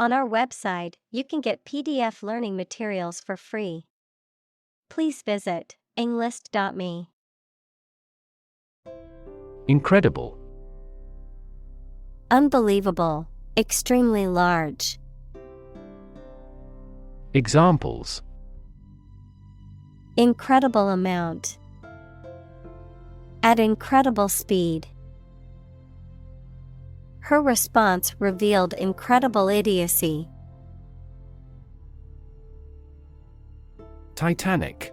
On our website, you can get PDF learning materials for free. Please visit englist.me. Incredible. Unbelievable, extremely large. Examples: Incredible amount. At incredible speed. Her response revealed incredible idiocy. Titanic.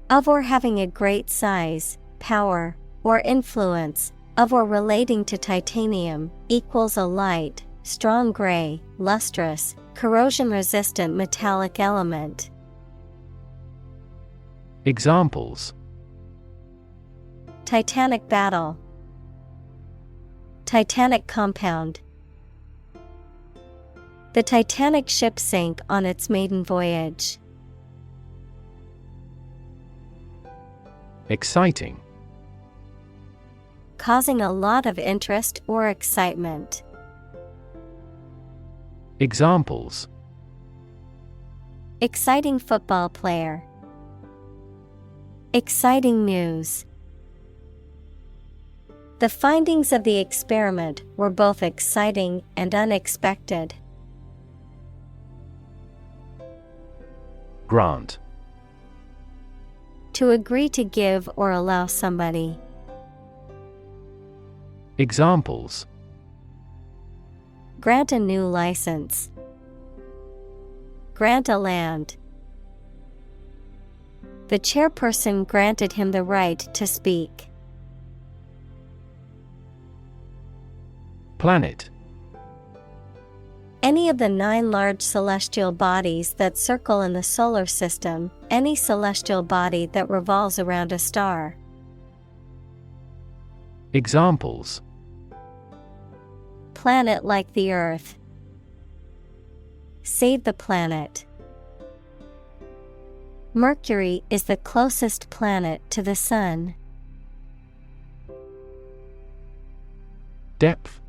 Of or having a great size, power, or influence, of or relating to titanium, equals a light, strong gray, lustrous, corrosion-resistant metallic element. Examples: Titanic battle. Titanic compound. The Titanic ship sank on its maiden voyage. Exciting. Causing a lot of interest or excitement. Examples: Exciting football player. Exciting news. The findings of the experiment were both exciting and unexpected. Grant. To agree to give or allow somebody. Examples: Grant a new license. Grant a land. The chairperson granted him the right to speak. Planet. Any of the 9 large celestial bodies that circle in the solar system, any celestial body that revolves around a star. Examples: Planet like the Earth. Save the planet. Mercury is the closest planet to the Sun. Depth.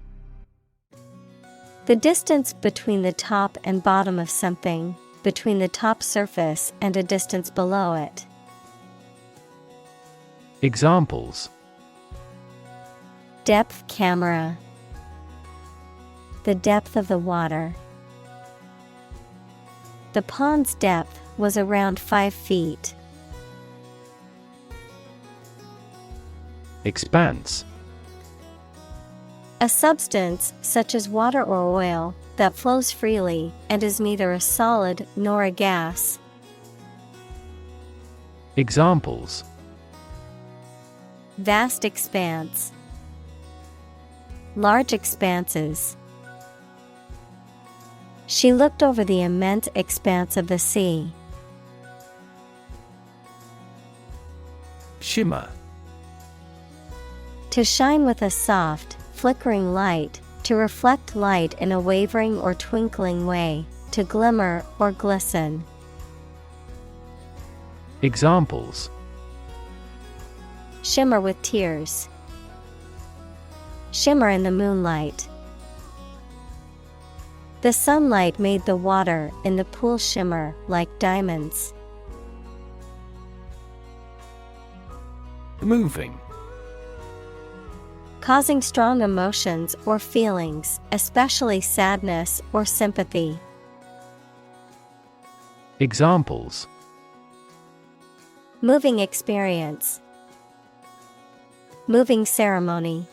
The distance between the top and bottom of something, between the top surface and a distance below it. Examples: Depth camera. The depth of the water. The pond's depth was around 5 feet. Expanse. A substance, such as water or oil, that flows freely and is neither a solid nor a gas. Examples: Vast expanse. Large expanses. She looked over the immense expanse of the sea. Shimmer. To shine with a soft, flickering light, to reflect light in a wavering or twinkling way, to glimmer or glisten. Examples: Shimmer with tears. Shimmer in the moonlight. The sunlight made the water in the pool shimmer like diamonds. Moving. Causing strong emotions or feelings, especially sadness or sympathy. Examples: Moving experience. Moving ceremony.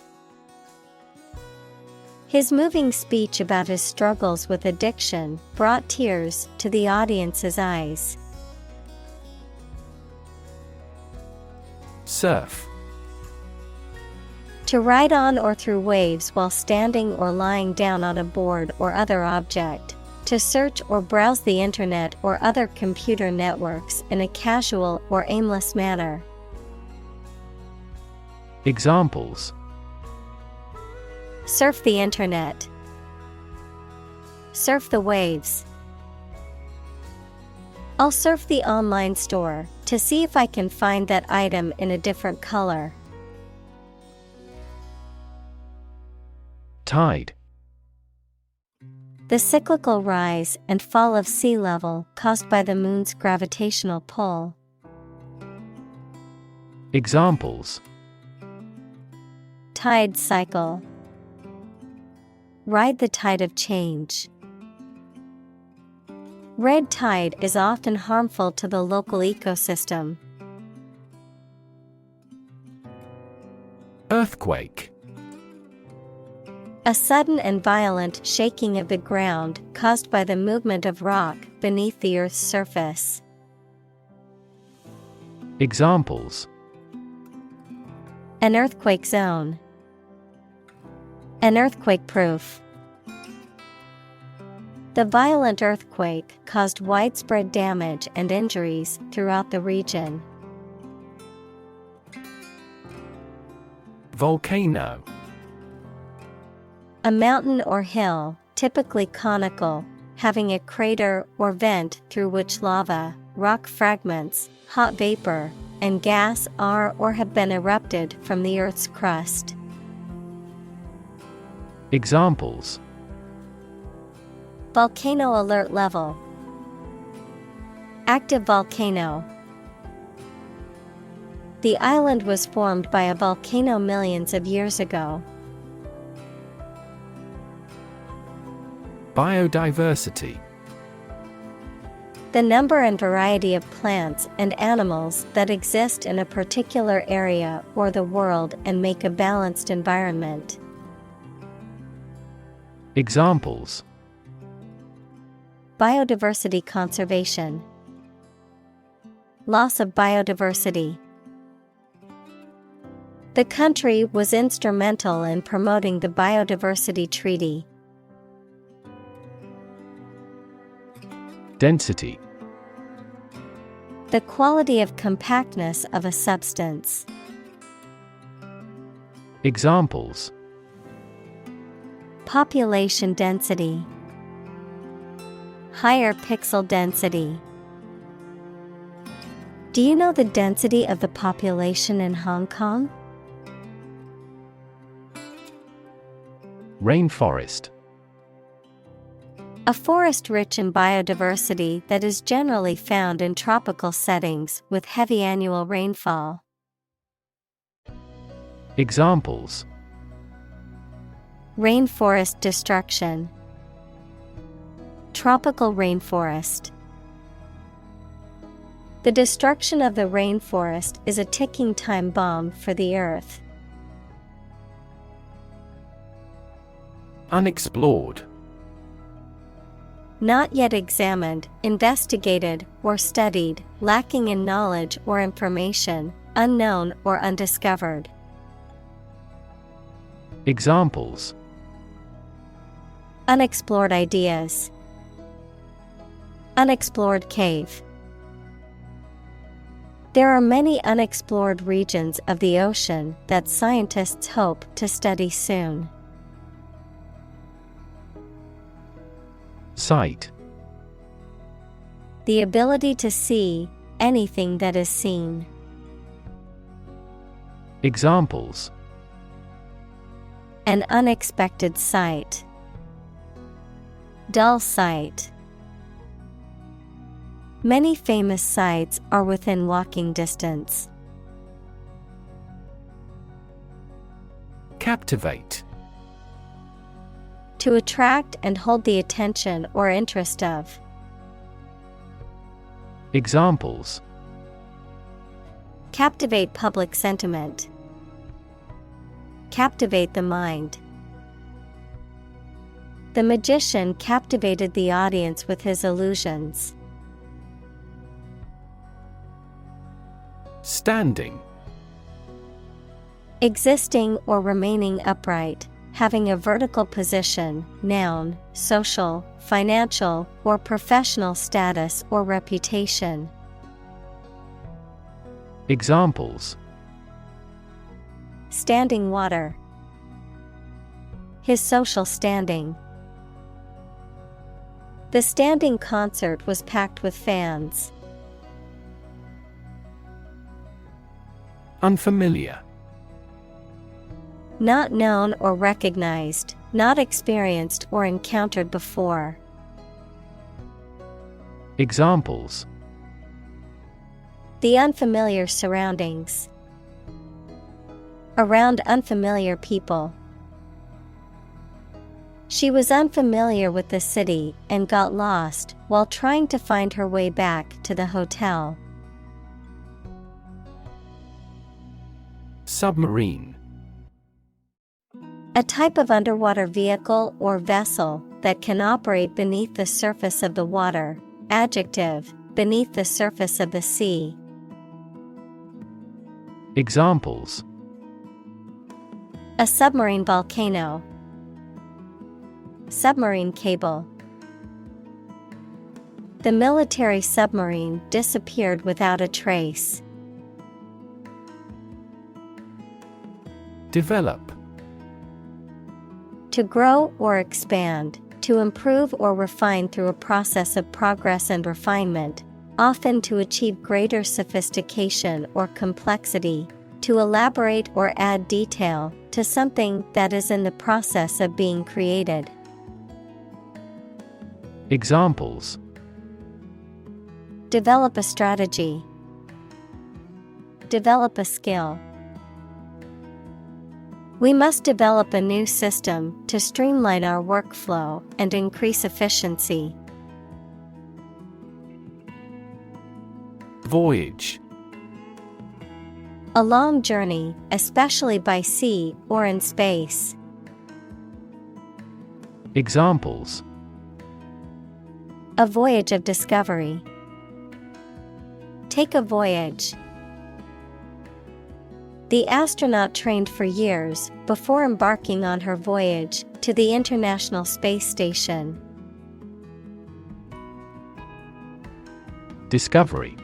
His moving speech about his struggles with addiction brought tears to the audience's eyes. Surf. To ride on or through waves while standing or lying down on a board or other object. To search or browse the internet or other computer networks in a casual or aimless manner. Examples: Surf the internet. Surf the waves. I'll surf the online store to see if I can find that item in a different color. Tide. The cyclical rise and fall of sea level caused by the moon's gravitational pull. Examples: Tide cycle. Ride the tide of change. Red tide is often harmful to the local ecosystem. Earthquake. A sudden and violent shaking of the ground caused by the movement of rock beneath the Earth's surface. Examples: An earthquake zone. An earthquake proof. The violent earthquake caused widespread damage and injuries throughout the region. Volcano. A mountain or hill, typically conical, having a crater or vent through which lava, rock fragments, hot vapor, and gas are or have been erupted from the Earth's crust. Examples: Volcano alert level. Active volcano. The island was formed by a volcano millions of years ago. Biodiversity. The number and variety of plants and animals that exist in a particular area or the world and make a balanced environment. Examples: Biodiversity conservation. Loss of biodiversity. The country was instrumental in promoting the Biodiversity Treaty. Density. The quality of compactness of a substance. Examples: Population density. Higher pixel density. Do you know the density of the population in Hong Kong? Rainforest. A forest rich in biodiversity that is generally found in tropical settings with heavy annual rainfall. Examples: Rainforest destruction. Tropical rainforest. The destruction of the rainforest is a ticking time bomb for the Earth. Unexplored. Not yet examined, investigated, or studied, lacking in knowledge or information, unknown or undiscovered. Examples: Unexplored ideas. Unexplored cave. There are many unexplored regions of the ocean that scientists hope to study soon. Sight. The ability to see anything that is seen. Examples: An unexpected sight. Dull sight. Many famous sites are within walking distance. Captivate. To attract and hold the attention or interest of. Examples: Captivate public sentiment. Captivate the mind. The magician captivated the audience with his illusions. Standing. Existing or remaining upright, having a vertical position, noun, social, financial, or professional status or reputation. Examples: Standing water. His social standing. The standing concert was packed with fans. Unfamiliar. Not known or recognized, not experienced or encountered before. Examples: The unfamiliar surroundings. Around unfamiliar people. She was unfamiliar with the city and got lost while trying to find her way back to the hotel. Submarine. A type of underwater vehicle or vessel that can operate beneath the surface of the water. Adjective, beneath the surface of the sea. Examples: A submarine volcano. Submarine cable. The military submarine disappeared without a trace. Develop. To grow or expand, to improve or refine through a process of progress and refinement, often to achieve greater sophistication or complexity, to elaborate or add detail to something that is in the process of being created. Examples: Develop a strategy. Develop a skill. We must develop a new system to streamline our workflow and increase efficiency. Voyage. A long journey, especially by sea or in space. Examples: A voyage of discovery. Take a voyage. The astronaut trained for years before embarking on her voyage to the International Space Station. Discovery.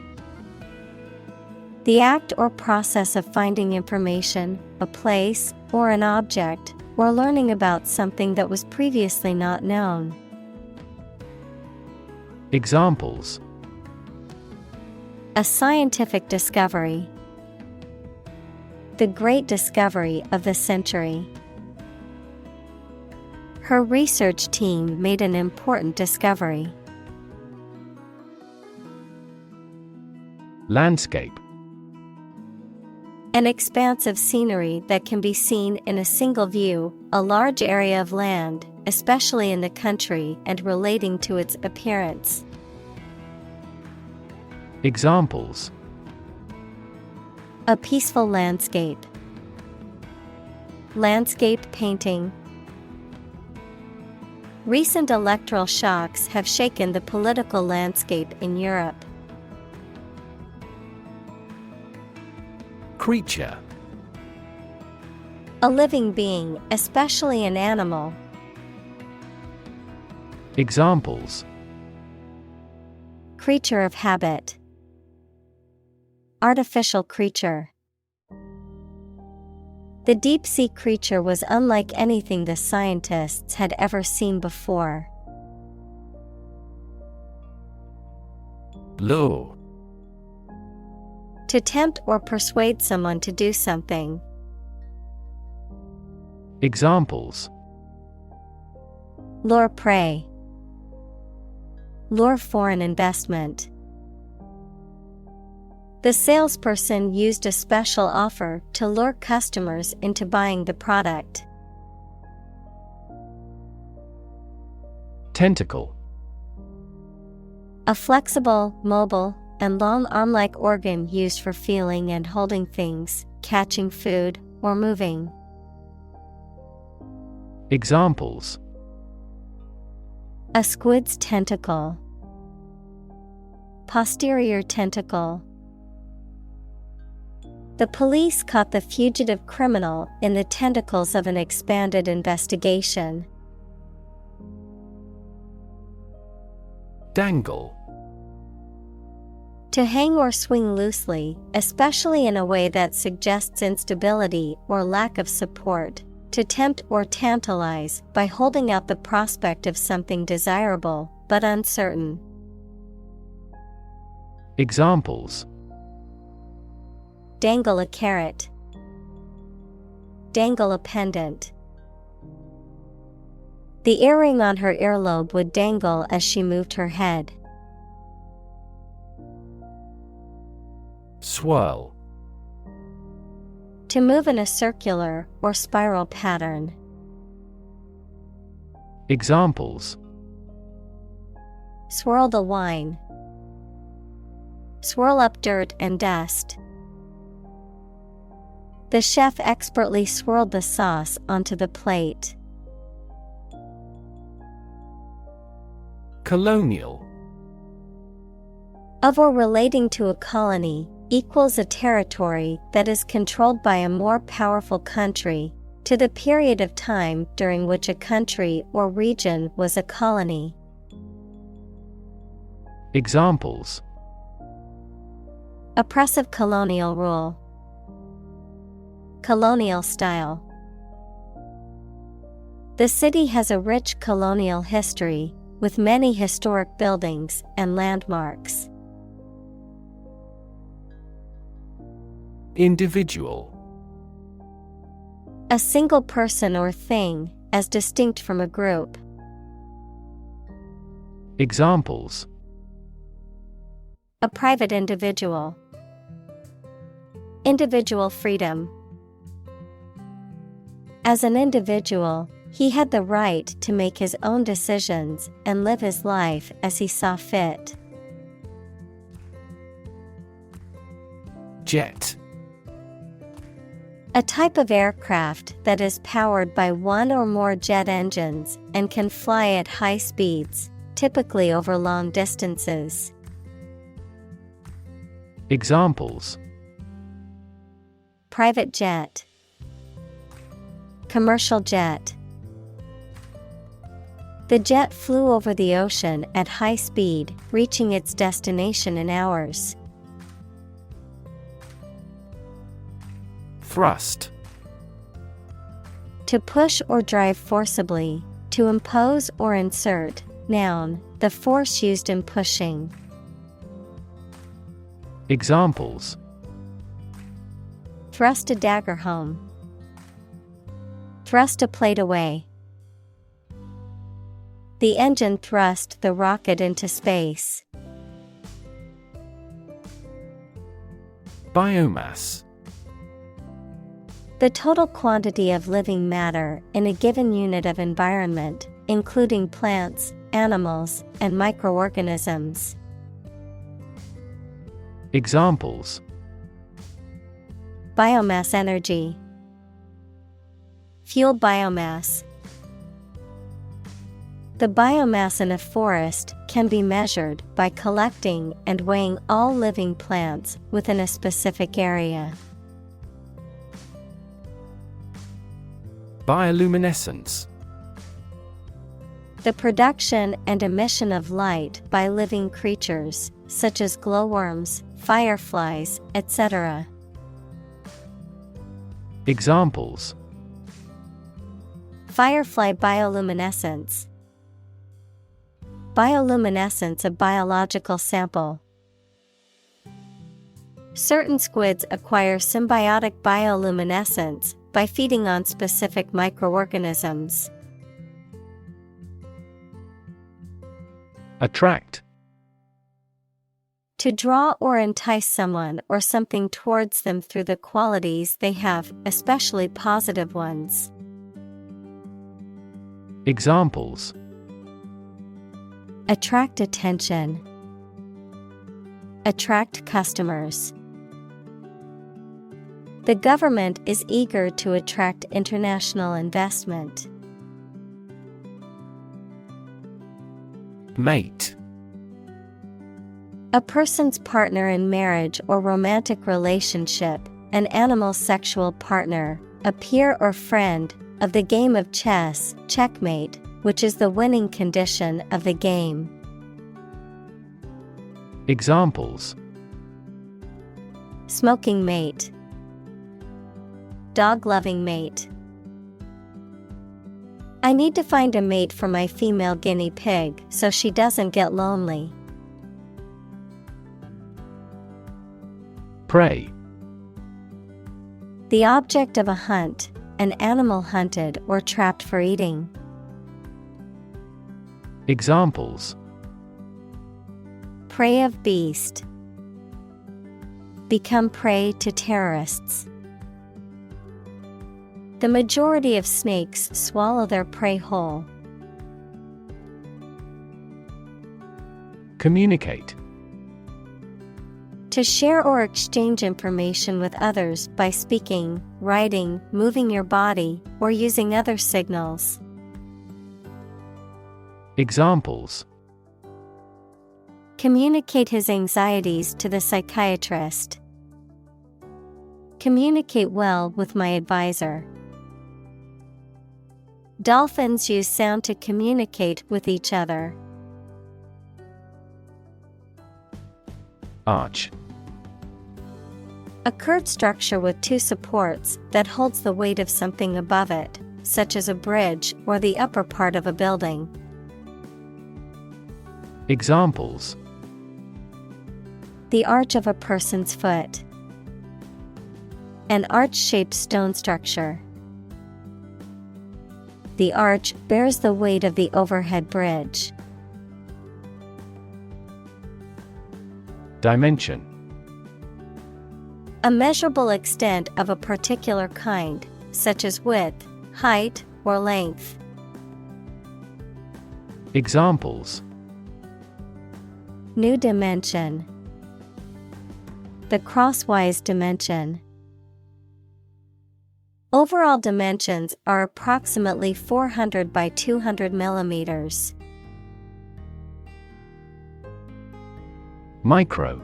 The act or process of finding information, a place, or an object, or learning about something that was previously not known. Examples: A scientific discovery. The great discovery of the century. Her research team made an important discovery. Landscape. An expanse of scenery that can be seen in a single view, a large area of land, especially in the country and relating to its appearance. Examples: A peaceful landscape. Landscape painting. Recent electoral shocks have shaken the political landscape in Europe. Creature. A living being, especially an animal. Examples: Creature of habit. Artificial creature. The deep-sea creature was unlike anything the scientists had ever seen before. Lure. To tempt or persuade someone to do something. Examples: Lure prey. Lure foreign investment. The salesperson used a special offer to lure customers into buying the product. Tentacle. A flexible, mobile, and long arm-like organ used for feeling and holding things, catching food, or moving. Examples: A squid's tentacle. Posterior tentacle. The police caught the fugitive criminal in the tentacles of an expanded investigation. Dangle. To hang or swing loosely, especially in a way that suggests instability or lack of support. To tempt or tantalize by holding out the prospect of something desirable, but uncertain. Examples: Dangle a carrot. Dangle a pendant. The earring on her earlobe would dangle as she moved her head. Swirl. To move in a circular or spiral pattern. Examples: Swirl the wine. Swirl up dirt and dust. The chef expertly swirled the sauce onto the plate. Colonial. Of or relating to a colony, equals a territory that is controlled by a more powerful country, to the period of time during which a country or region was a colony. Examples: Oppressive colonial rule. Colonial style. The city has a rich colonial history, with many historic buildings and landmarks. Individual. A single person or thing, as distinct from a group. Examples: A private individual. Individual freedom. As an individual, he had the right to make his own decisions and live his life as he saw fit. Jet. A type of aircraft that is powered by one or more jet engines and can fly at high speeds, typically over long distances. Examples: Private jet. Commercial jet. The jet flew over the ocean at high speed, reaching its destination in hours. Thrust. To push or drive forcibly, to impose or insert. Noun, the force used in pushing. Examples: Thrust a dagger home. Thrust a plate away. The engine thrust the rocket into space. Biomass. The total quantity of living matter in a given unit of environment, including plants, animals, and microorganisms. Examples: Biomass energy. Fuel biomass. The biomass in a forest can be measured by collecting and weighing all living plants within a specific area. Bioluminescence. The production and emission of light by living creatures, such as glowworms, fireflies, etc. Examples: Firefly bioluminescence. Bioluminescence of biological sample. Certain squids acquire symbiotic bioluminescence by feeding on specific microorganisms. Attract. To draw or entice someone or something towards them through the qualities they have, especially positive ones. Examples: Attract attention. Attract customers. The government is eager to attract international investment. Mate. A person's partner in marriage or romantic relationship, an animal's sexual partner, a peer or friend, of the game of chess, checkmate, which is the winning condition of the game. Examples: Smoking mate. Dog-loving mate. I need to find a mate for my female guinea pig so she doesn't get lonely. Prey. The object of a hunt, an animal hunted or trapped for eating. Examples: prey of beast, become prey to terrorists. The majority of snakes swallow their prey whole. Communicate. To share or exchange information with others by speaking, writing, moving your body, or using other signals. Examples: communicate his anxieties to the psychiatrist. Communicate well with my advisor. Dolphins use sound to communicate with each other. Arch. A curved structure with two supports that holds the weight of something above it, such as a bridge or the upper part of a building. Examples: the arch of a person's foot. An arch-shaped stone structure. The arch bears the weight of the overhead bridge. Dimension. A measurable extent of a particular kind, such as width, height, or length. Examples: new dimension. The crosswise dimension. Overall dimensions are approximately 400 by 200 millimeters. Micro.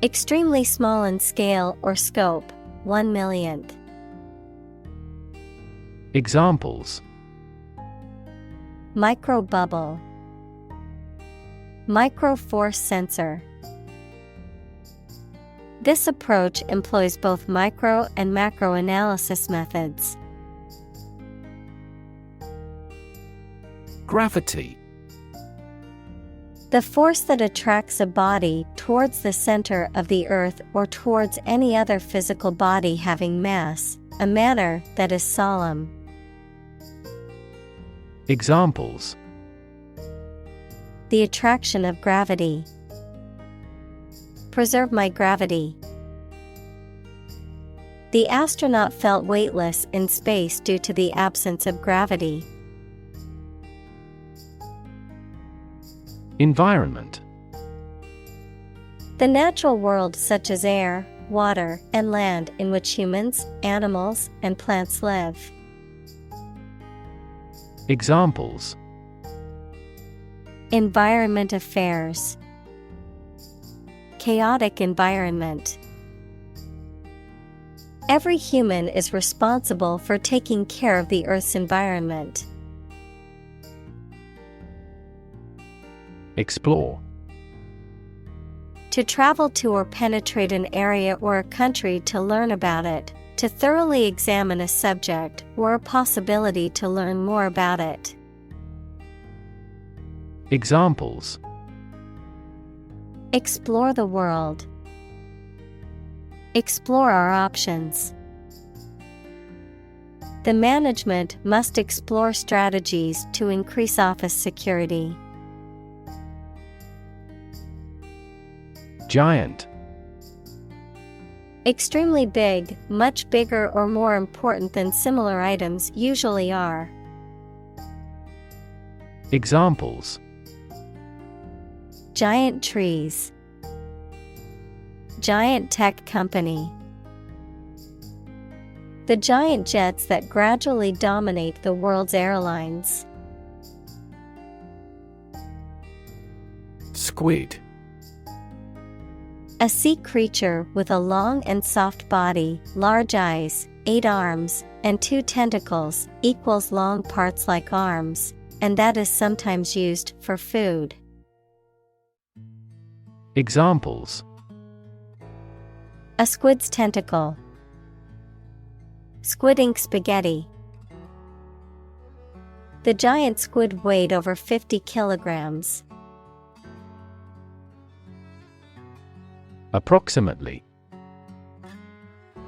Extremely small in scale or scope, 1/1,000,000th. Examples: micro bubble. Micro force sensor. This approach employs both micro and macro analysis methods. Gravity. The force that attracts a body towards the center of the earth or towards any other physical body having mass, a manner that is solemn. Examples: the attraction of gravity. Preserve my gravity. The astronaut felt weightless in space due to the absence of gravity. Environment. The natural world such as air, water, and land in which humans, animals, and plants live. Examples: environment affairs. Chaotic environment. Every human is responsible for taking care of the Earth's environment. Explore. To travel to or penetrate an area or a country to learn about it, to thoroughly examine a subject or a possibility to learn more about it. Examples: explore the world. Explore our options. The management must explore strategies to increase office security. Giant. Extremely big, much bigger or more important than similar items usually are. Examples: giant trees. Giant tech company. The giant jets that gradually dominate the world's airlines. Squid. A sea creature with a long and soft body, large eyes, 8 arms, and 2 tentacles, equals long parts like arms, and that is sometimes used for food. Examples: a squid's tentacle. Squid ink spaghetti. The giant squid weighed over 50 kilograms. Approximately.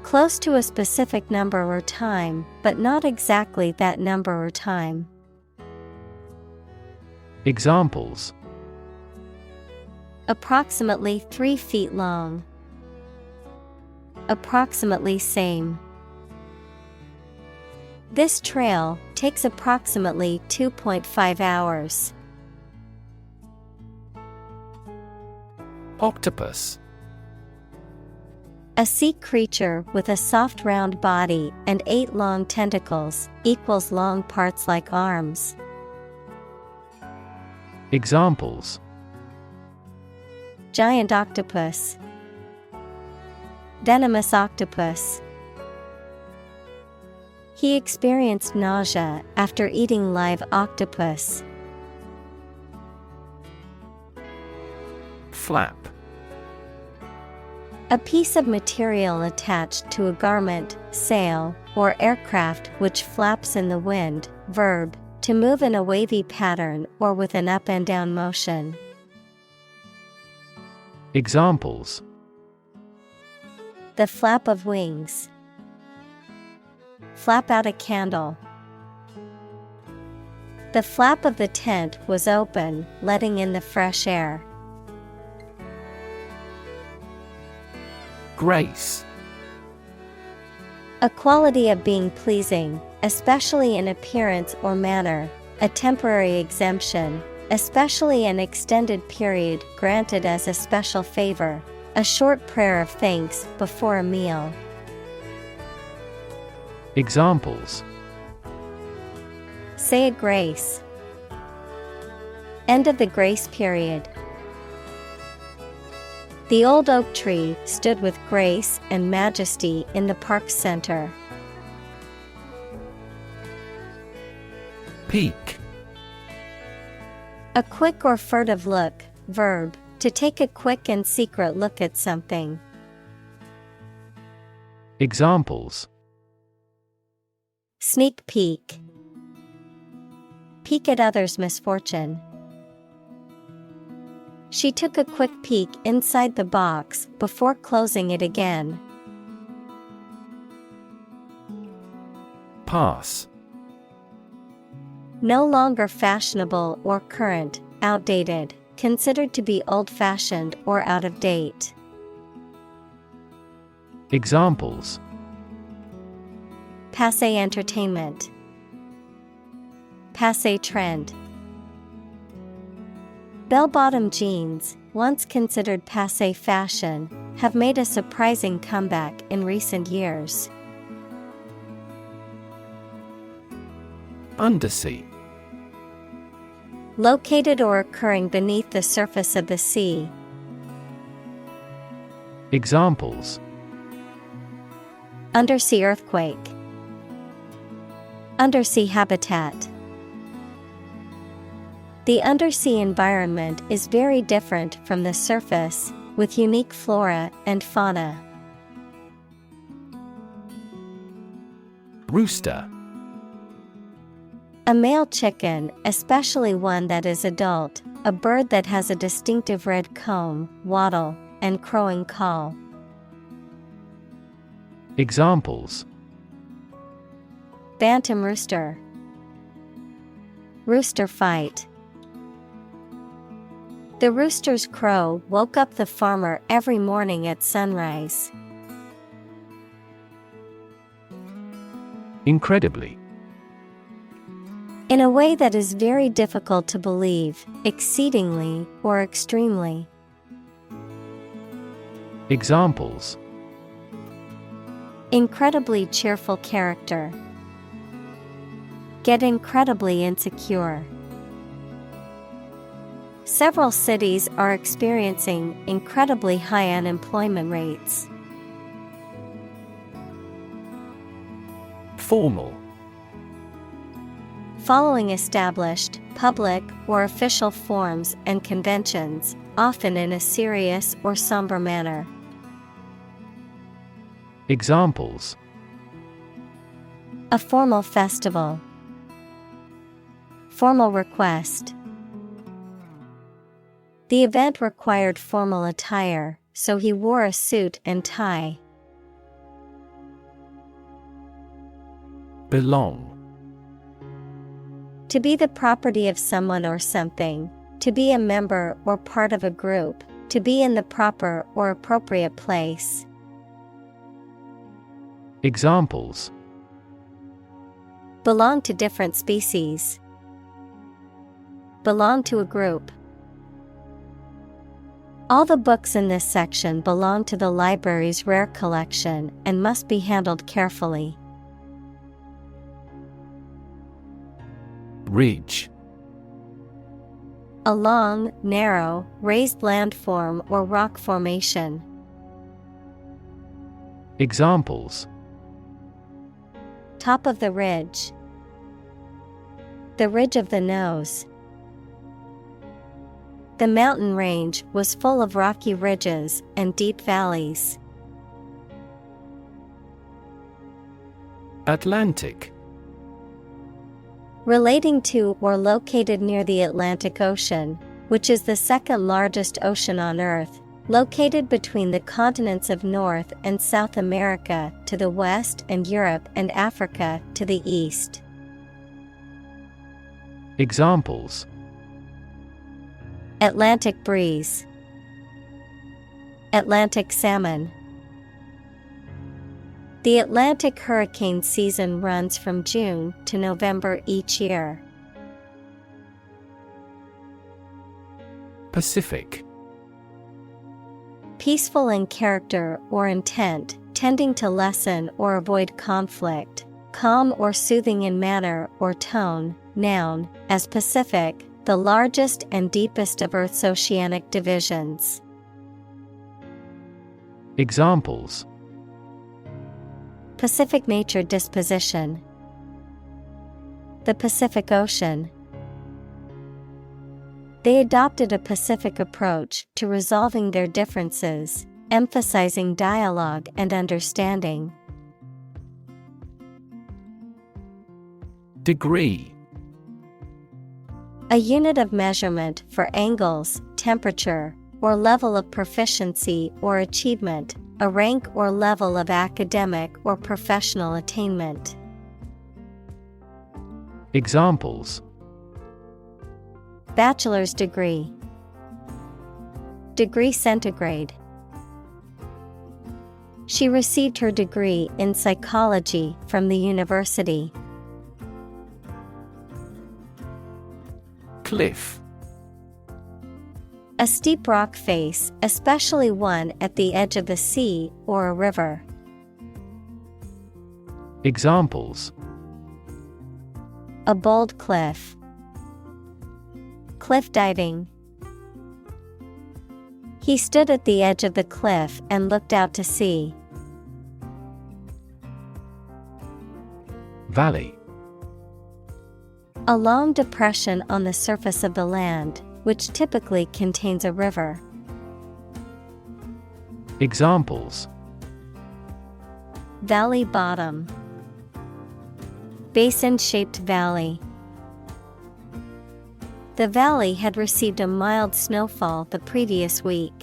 Close to a specific number or time, but not exactly that number or time. Examples: approximately 3 feet long. Approximately same. This trail takes approximately 2.5 hours. Octopus. A sea creature with a soft round body and 8 long tentacles, equals long parts like arms. Examples: Giant octopus. Venomous octopus. He experienced nausea after eating live octopus. Flap. A piece of material attached to a garment, sail, or aircraft which flaps in the wind. Verb, to move in a wavy pattern or with an up and down motion. Examples: The flap of wings. Flap out a candle. The flap of the tent was open, letting in the fresh air. Grace. A quality of being pleasing, especially in appearance or manner, a temporary exemption, especially an extended period granted as a special favor, a short prayer of thanks before a meal. Examples: Say a grace. End of the grace period. The old oak tree stood with grace and majesty in the park center. Peek. A quick or furtive look. Verb, to take a quick and secret look at something. Examples: Sneak peek. Peek at others' misfortune. She took a quick peek inside the box before closing it again. Pass. No longer fashionable or current, outdated, considered to be old-fashioned or out of date. Examples: Passé entertainment. Passé trend. Bell-bottom jeans, once considered passé fashion, have made a surprising comeback in recent years. Undersea. Located or occurring beneath the surface of the sea. Examples: Undersea earthquake. Undersea habitat. The undersea environment is very different from the surface, with unique flora and fauna. Rooster. A male chicken, especially one that is adult, a bird that has a distinctive red comb, wattle, and crowing call. Examples: Bantam rooster. Rooster fight. The rooster's crow woke up the farmer every morning at sunrise. Incredibly. In a way that is very difficult to believe, exceedingly, or extremely. Examples: Incredibly cheerful character. Get incredibly insecure. Several cities are experiencing incredibly high unemployment rates. Formal. Following established, public, or official forms and conventions, often in a serious or somber manner. Examples: A formal festival. Formal request. The event required formal attire, so he wore a suit and tie. Belong. To be the property of someone or something, to be a member or part of a group, to be in the proper or appropriate place. Examples: Belong to different species. Belong to a group. All the books in this section belong to the library's rare collection and must be handled carefully. Ridge. A long, narrow, raised landform or rock formation. Examples: Top of the ridge. The ridge of the nose. The mountain range was full of rocky ridges and deep valleys. Atlantic. Relating to or located near the Atlantic Ocean, which is the second largest ocean on Earth, located between the continents of North and South America to the west and Europe and Africa to the east. Examples: Atlantic breeze. Atlantic salmon. The Atlantic hurricane season runs from June to November each year. Pacific. Peaceful in character or intent, tending to lessen or avoid conflict, calm or soothing in manner or tone. Noun, as Pacific, the largest and deepest of Earth's oceanic divisions. Examples: Pacific nature disposition. The Pacific Ocean. They adopted a Pacific approach to resolving their differences, emphasizing dialogue and understanding. Degree. A unit of measurement for angles, temperature, or level of proficiency or achievement, a rank or level of academic or professional attainment. Examples: Bachelor's degree. Degree centigrade. She received her degree in psychology from the university. Cliff. A steep rock face, especially one at the edge of the sea or a river. Examples: A bold cliff. Cliff diving. He stood at the edge of the cliff and looked out to sea. Valley. A long depression on the surface of the land, which typically contains a river. Examples: Valley bottom. Basin-shaped valley. The valley had received a mild snowfall the previous week.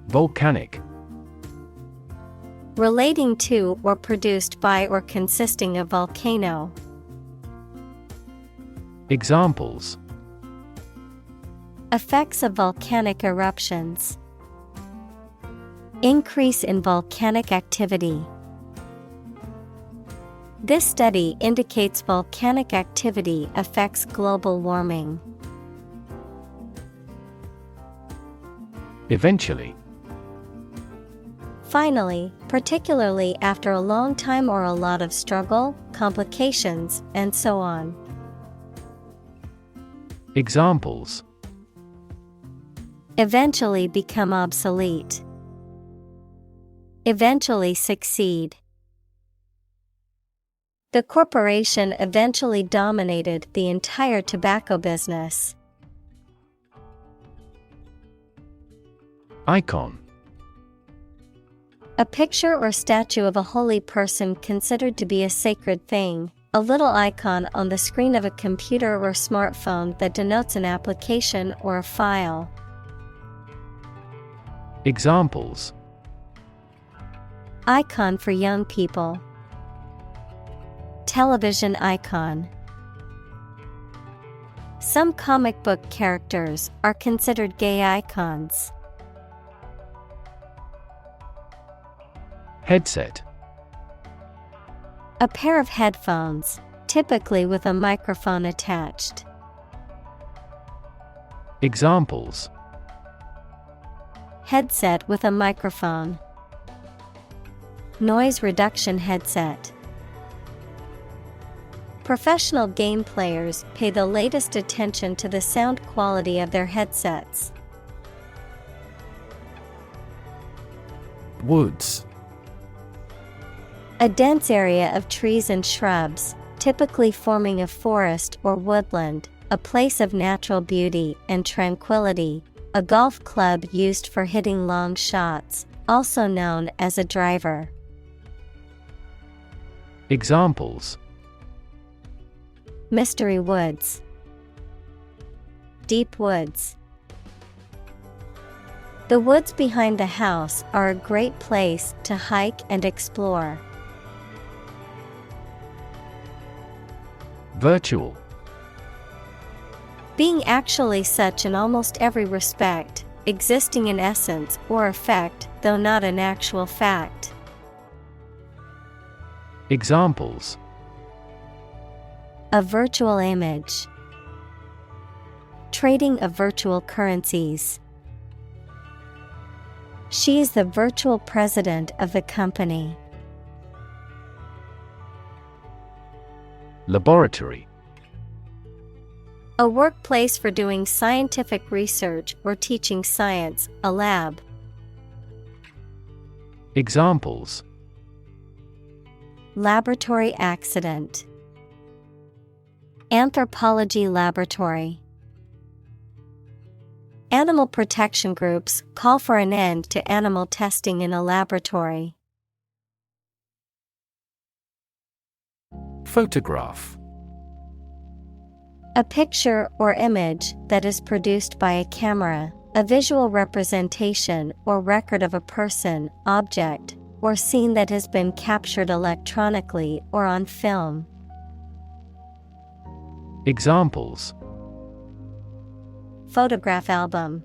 Volcanic. Relating to or produced by or consisting of volcano. Examples: Effects of volcanic eruptions. Increase in volcanic activity. This study indicates volcanic activity affects global warming. Eventually. Finally, particularly after a long time or a lot of struggle, complications, and so on. Examples: Eventually become obsolete. Eventually succeed. The corporation eventually dominated the entire tobacco business. Icon. A picture or statue of a holy person considered to be a sacred thing, a little icon on the screen of a computer or smartphone that denotes an application or a file. Examples: Icon for young people. television icon. Some comic book characters are considered gay icons. Headset. A pair of headphones, typically with a microphone attached. Examples. Headset with a microphone. Noise reduction headset. Professional game players pay the latest attention to the sound quality of their headsets. Woods. A dense area of trees and shrubs, typically forming a forest or woodland, a place of natural beauty and tranquility, a golf club used for hitting long shots, also known as a driver. Examples. Mystery woods. Deep woods. The woods behind the house are a great place to hike and explore. Virtual. Being actually such in almost every respect, existing in essence or effect, though not an actual fact. Examples. A virtual image. Trading of virtual currencies. She is the virtual president of the company. Laboratory. A workplace for doing scientific research or teaching science, a lab. Examples. Laboratory accident. Anthropology laboratory. Animal protection groups call for an end to animal testing in a laboratory. Photograph. A picture or image that is produced by a camera, a visual representation or record of a person, object, or scene that has been captured electronically or on film. Examples. Photograph album.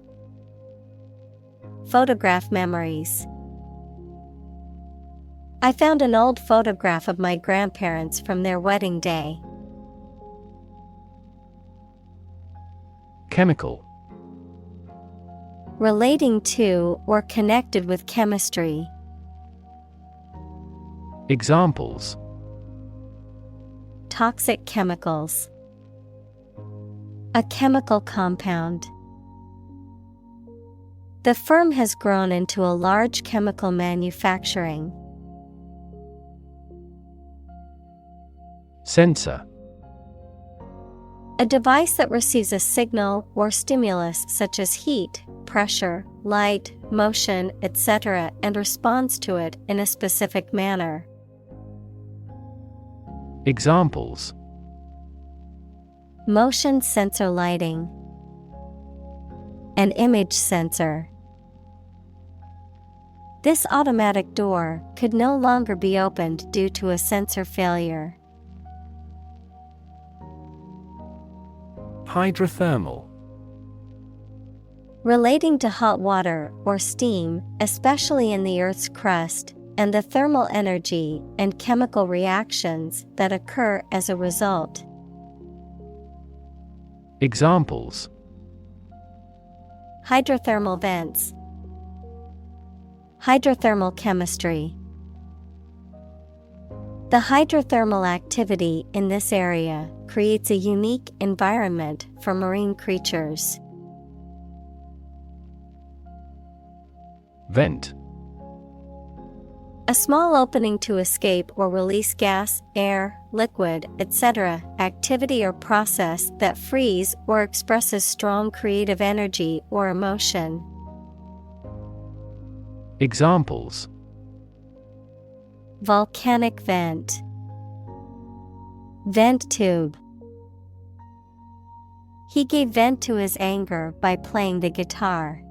Photograph memories. I found an old photograph of my grandparents from their wedding day. Chemical. Relating to or connected with chemistry. Examples. Toxic chemicals. A chemical compound. The firm has grown into a large chemical manufacturing. Sensor. A device that receives a signal or stimulus such as heat, pressure, light, motion, etc., and responds to it in a specific manner. Examples. Motion sensor lighting. An image sensor. This automatic door could no longer be opened due to a sensor failure. Hydrothermal. Relating to hot water or steam, especially in the Earth's crust, and the thermal energy and chemical reactions that occur as a result. Examples. Hydrothermal vents. Hydrothermal chemistry. The hydrothermal activity in this area creates a unique environment for marine creatures. Vent. A small opening to escape or release gas, air, liquid, etc., activity or process that frees or expresses strong creative energy or emotion. Examples. Volcanic vent. Vent tube. He gave vent to his anger by playing the guitar.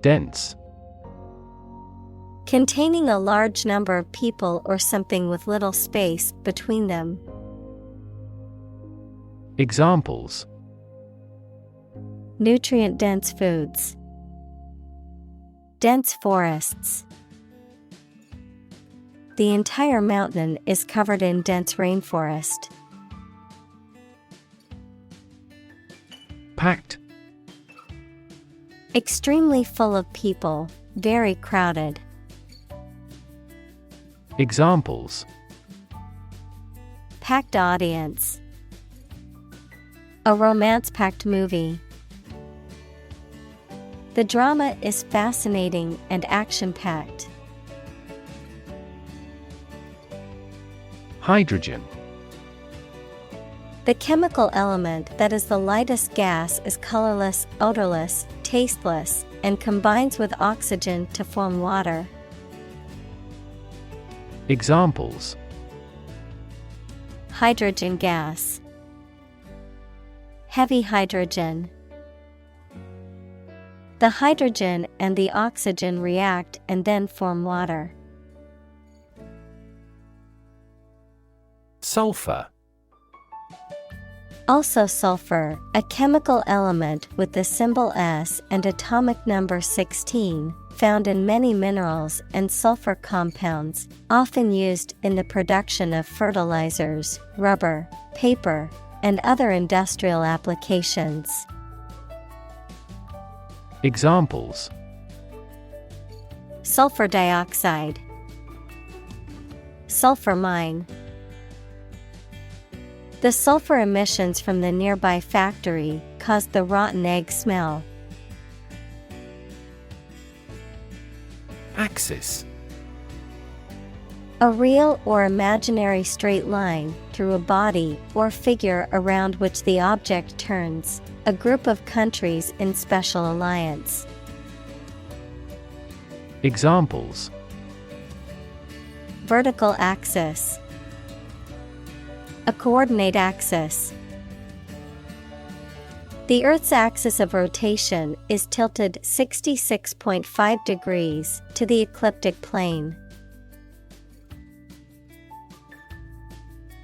Dense. Containing a large number of people or something with little space between them. Examples: Nutrient-dense foods. Dense forests. The entire mountain is covered in dense rainforest. Packed. Extremely full of people, very crowded. Examples: Packed audience. A romance-packed movie. The drama is fascinating and action-packed. Hydrogen. The chemical element that is the lightest gas, is colorless, odorless, tasteless, and combines with oxygen to form water. Examples: Hydrogen gas. Heavy hydrogen. The hydrogen and the oxygen react and then form water. Sulfur. Also sulfur, a chemical element with the symbol S and atomic number 16, found in many minerals and sulfur compounds, often used in the production of fertilizers, rubber, paper, and other industrial applications. Examples: Sulfur dioxide. Sulfur mine. The sulfur emissions from the nearby factory caused the rotten egg smell. Axis. A real or imaginary straight line through a body or figure around which the object turns, a group of countries in special alliance. Examples: Vertical axis. A coordinate axis. The Earth's axis of rotation is tilted 66.5 degrees to the ecliptic plane.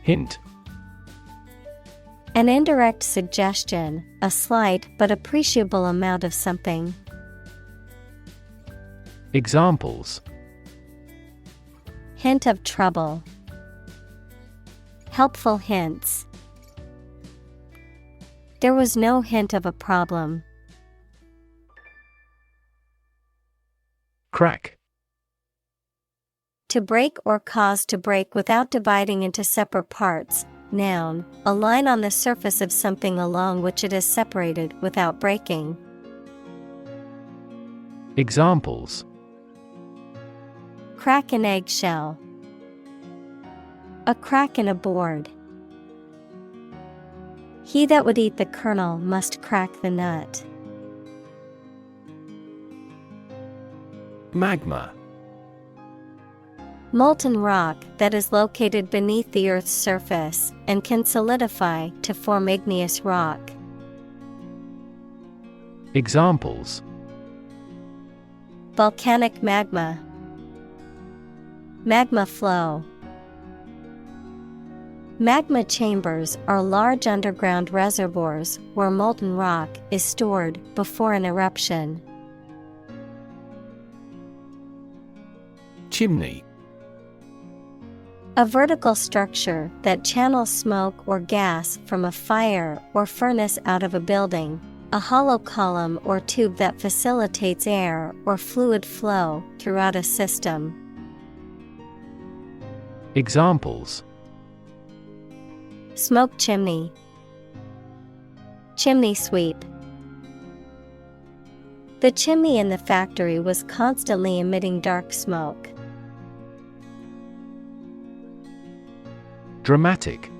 Hint. An indirect suggestion, a slight but appreciable amount of something. Examples: Hint of trouble. Helpful hints. There was no hint of a problem. Crack. To break or cause to break without dividing into separate parts. Noun, a line on the surface of something along which it is separated without breaking. Examples: Crack an eggshell. A crack in a board. He that would eat the kernel must crack the nut. Magma. Molten rock that is located beneath the Earth's surface and can solidify to form igneous rock. Examples: Volcanic magma. Magma flow. Magma chambers are large underground reservoirs where molten rock is stored before an eruption. Chimney. A vertical structure that channels smoke or gas from a fire or furnace out of a building, a hollow column or tube that facilitates air or fluid flow throughout a system. Examples: Smoke chimney. Chimney sweep. The chimney in the factory was constantly emitting dark smoke. Dramatic.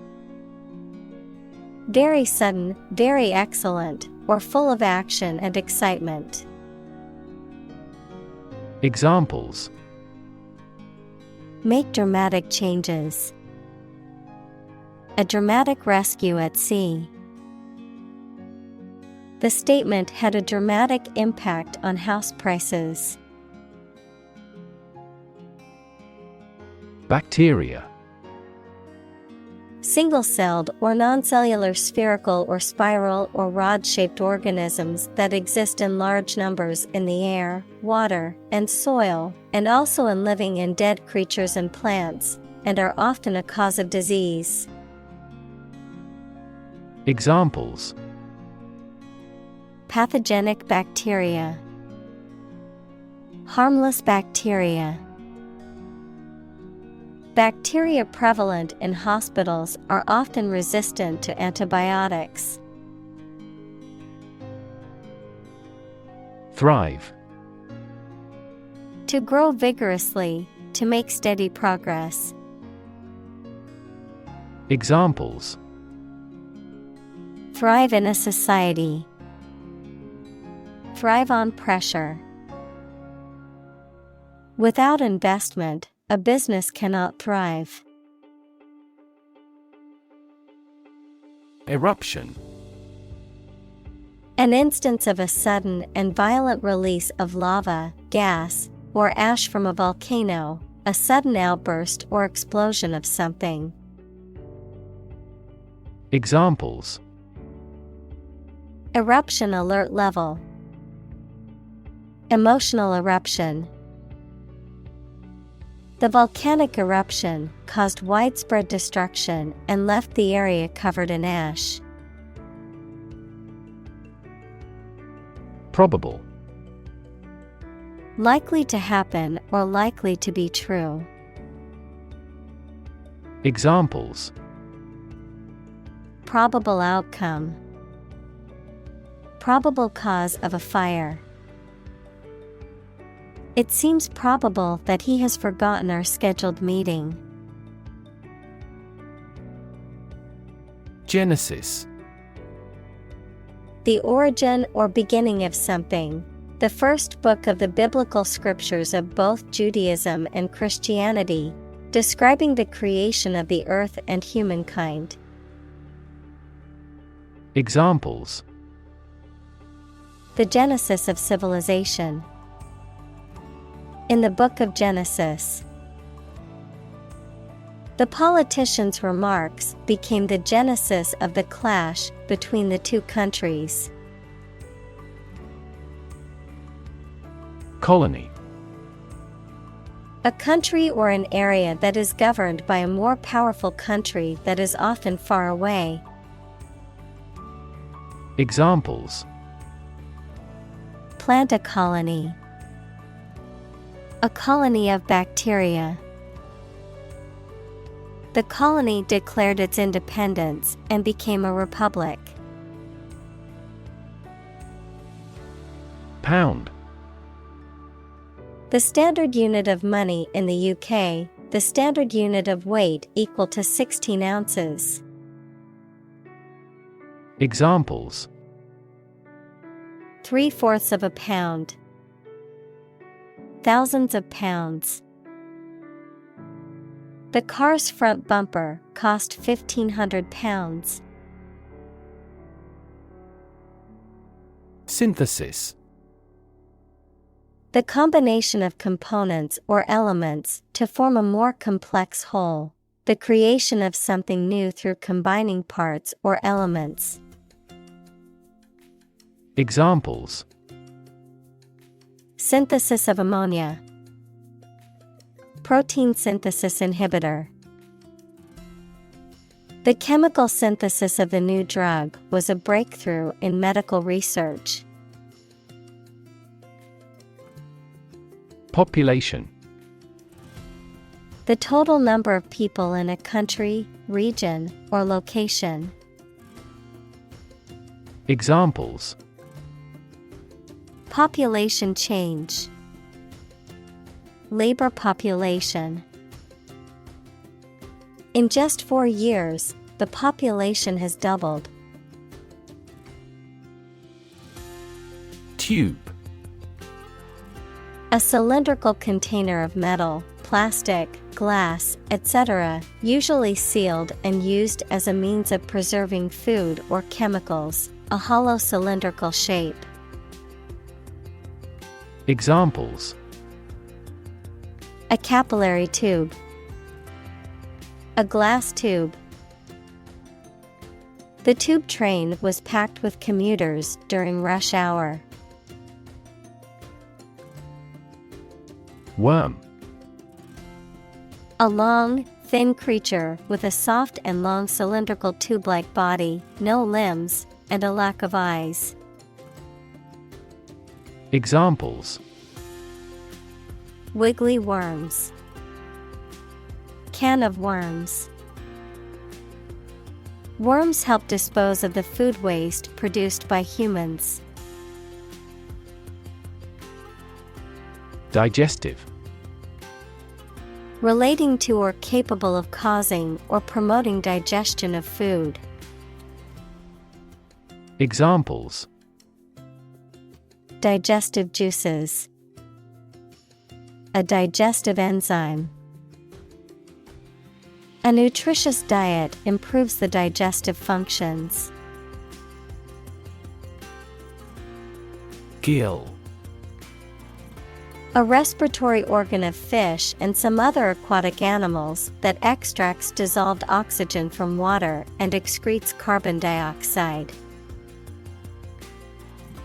Very sudden, very excellent, or full of action and excitement. Examples: Make dramatic changes. A dramatic rescue at sea. The statement had a dramatic impact on house prices. Bacteria. Single-celled or non-cellular spherical or spiral or rod-shaped organisms that exist in large numbers in the air, water, and soil, and also in living and dead creatures and plants, and are often a cause of disease. Examples: Pathogenic bacteria, harmless bacteria. Bacteria prevalent in hospitals are often resistant to antibiotics. Thrive. To grow vigorously, to make steady progress. Examples: Thrive in a society. Thrive on pressure. Without investment, a business cannot thrive. Eruption. An instance of a sudden and violent release of lava, gas, or ash from a volcano, a sudden outburst or explosion of something. Examples: Eruption alert level. Emotional eruption. The volcanic eruption caused widespread destruction and left the area covered in ash. Probable. Likely to happen or likely to be true. Examples: Probable outcome. Probable cause of a fire. It seems probable that he has forgotten our scheduled meeting. Genesis. The origin or beginning of something. The first book of the biblical scriptures of both Judaism and Christianity, describing the creation of the earth and humankind. Examples: The genesis of civilization. In the book of Genesis. The politician's remarks became the genesis of the clash between the two countries. Colony. A country or an area that is governed by a more powerful country that is often far away. Examples: Plant a colony. A colony of bacteria. The colony declared its independence and became a republic. Pound. The standard unit of money in the UK, the standard unit of weight equal to 16 ounces. Examples: 3/4 of a pound. Thousands of pounds. The car's front bumper cost £1,500. Synthesis. The combination of components or elements to form a more complex whole. The creation of something new through combining parts or elements. Examples: Synthesis of ammonia. Protein synthesis inhibitor. The chemical synthesis of the new drug was a breakthrough in medical research. Population. The total number of people in a country, region, or location. Examples: Population change. Labor population. In just 4 years, the population has doubled. Tube. A cylindrical container of metal, plastic, glass, etc., usually sealed and used as a means of preserving food or chemicals, a hollow cylindrical shape. Examples: A capillary tube. A glass tube. The tube train was packed with commuters during rush hour. Worm. A long, thin creature with a soft and long cylindrical tube-like body, no limbs, and a lack of eyes. Examples: Wiggly worms. Can of worms. Worms help dispose of the food waste produced by humans. Digestive. Relating to or capable of causing or promoting digestion of food. Examples: Digestive juices. A digestive enzyme. A nutritious diet improves the digestive functions. Gill. A respiratory organ of fish and some other aquatic animals that extracts dissolved oxygen from water and excretes carbon dioxide.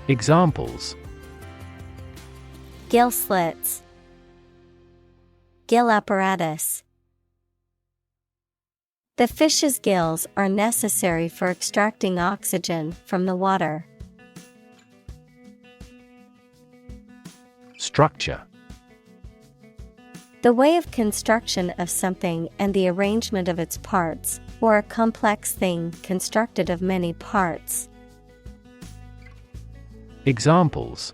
Examples: Gill slits. Gill apparatus. The fish's gills are necessary for extracting oxygen from the water. Structure. The way of construction of something and the arrangement of its parts, or a complex thing constructed of many parts. Examples: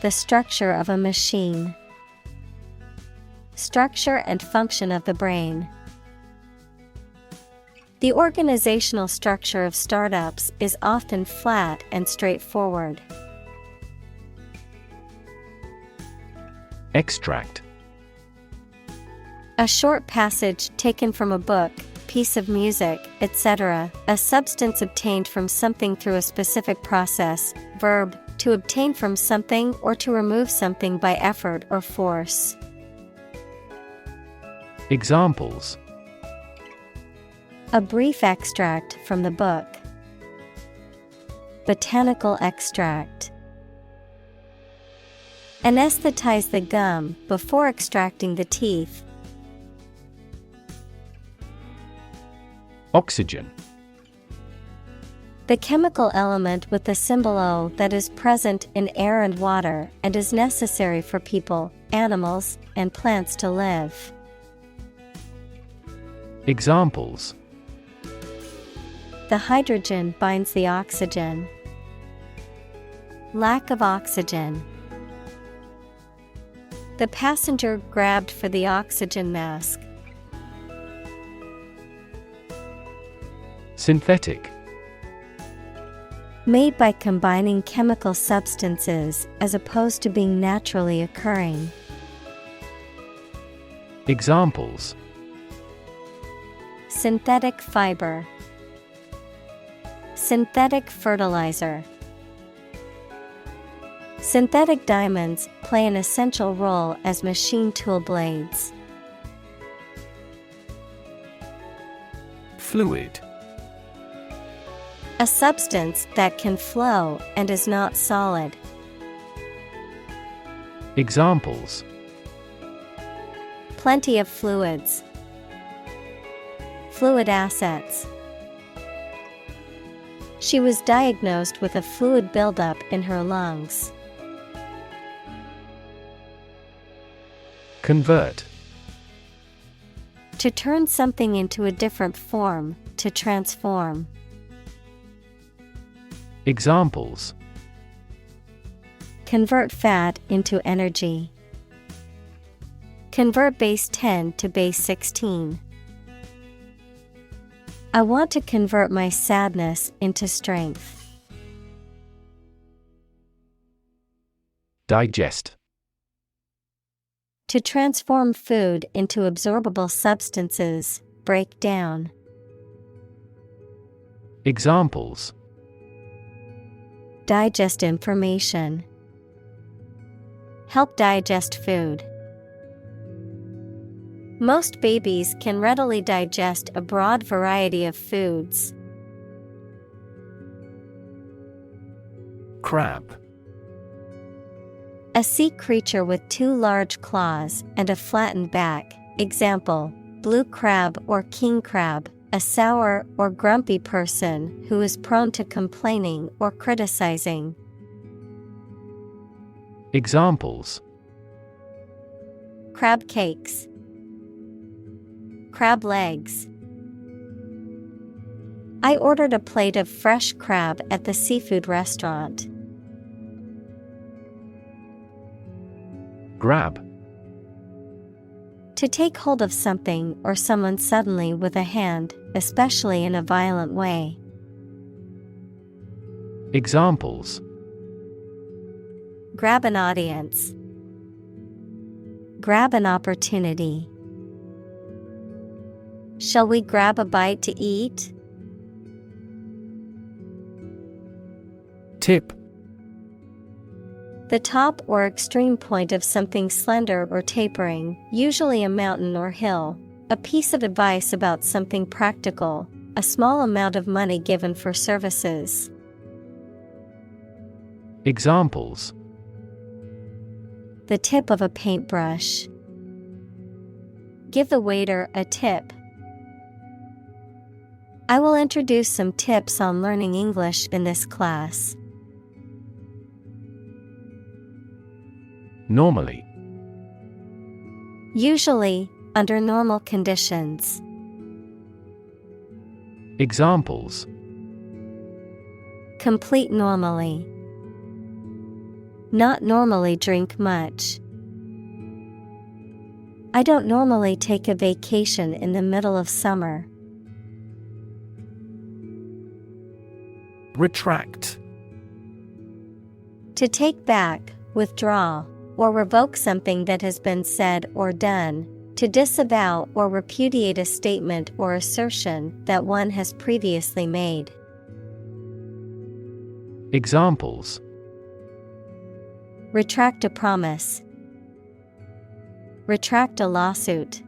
The structure of a machine. Structure and function of the brain. The organizational structure of startups is often flat and straightforward. Extract. A short passage taken from a book, piece of music, etc., a substance obtained from something through a specific process. Verb, to obtain from something or to remove something by effort or force. Examples: A brief extract from the book. Botanical extract. Anesthetize the gum before extracting the teeth. Oxygen. The chemical element with the symbol O that is present in air and water and is necessary for people, animals, and plants to live. Examples: The hydrogen binds the oxygen. Lack of oxygen. The passenger grabbed for the oxygen mask. Synthetic. Made by combining chemical substances as opposed to being naturally occurring. Examples: Synthetic fiber. Synthetic fertilizer. Synthetic diamonds play an essential role as machine tool blades. Fluid. A substance that can flow and is not solid. Examples: Plenty of fluids. Fluid assets. She was diagnosed with a fluid buildup in her lungs. Convert. To turn something into a different form, to transform. Examples: Convert fat into energy. Convert base 10 to base 16. I want to convert my sadness into strength. Digest. To transform food into absorbable substances, break down. Examples: Digest information. Help digest food. Most babies can readily digest a broad variety of foods. Crab. A sea creature with two large claws and a flattened back. Example, blue crab or king crab, a sour or grumpy person who is prone to complaining or criticizing. Examples: Crab cakes, crab legs. I ordered a plate of fresh crab at the seafood restaurant. Grab. To take hold of something or someone suddenly with a hand, especially in a violent way. Examples: Grab an audience. Grab an opportunity. Shall we grab a bite to eat? Tip. The top or extreme point of something slender or tapering, usually a mountain or hill. A piece of advice about something practical, a small amount of money given for services. Examples: The tip of a paintbrush. Give the waiter a tip. I will introduce some tips on learning English in this class. Normally. Usually, under normal conditions. Examples: Complete normally. Not normally drink much. I don't normally take a vacation in the middle of summer. Retract. To take back, withdraw, or revoke something that has been said or done, to disavow or repudiate a statement or assertion that one has previously made. Examples: Retract a promise. Retract a lawsuit.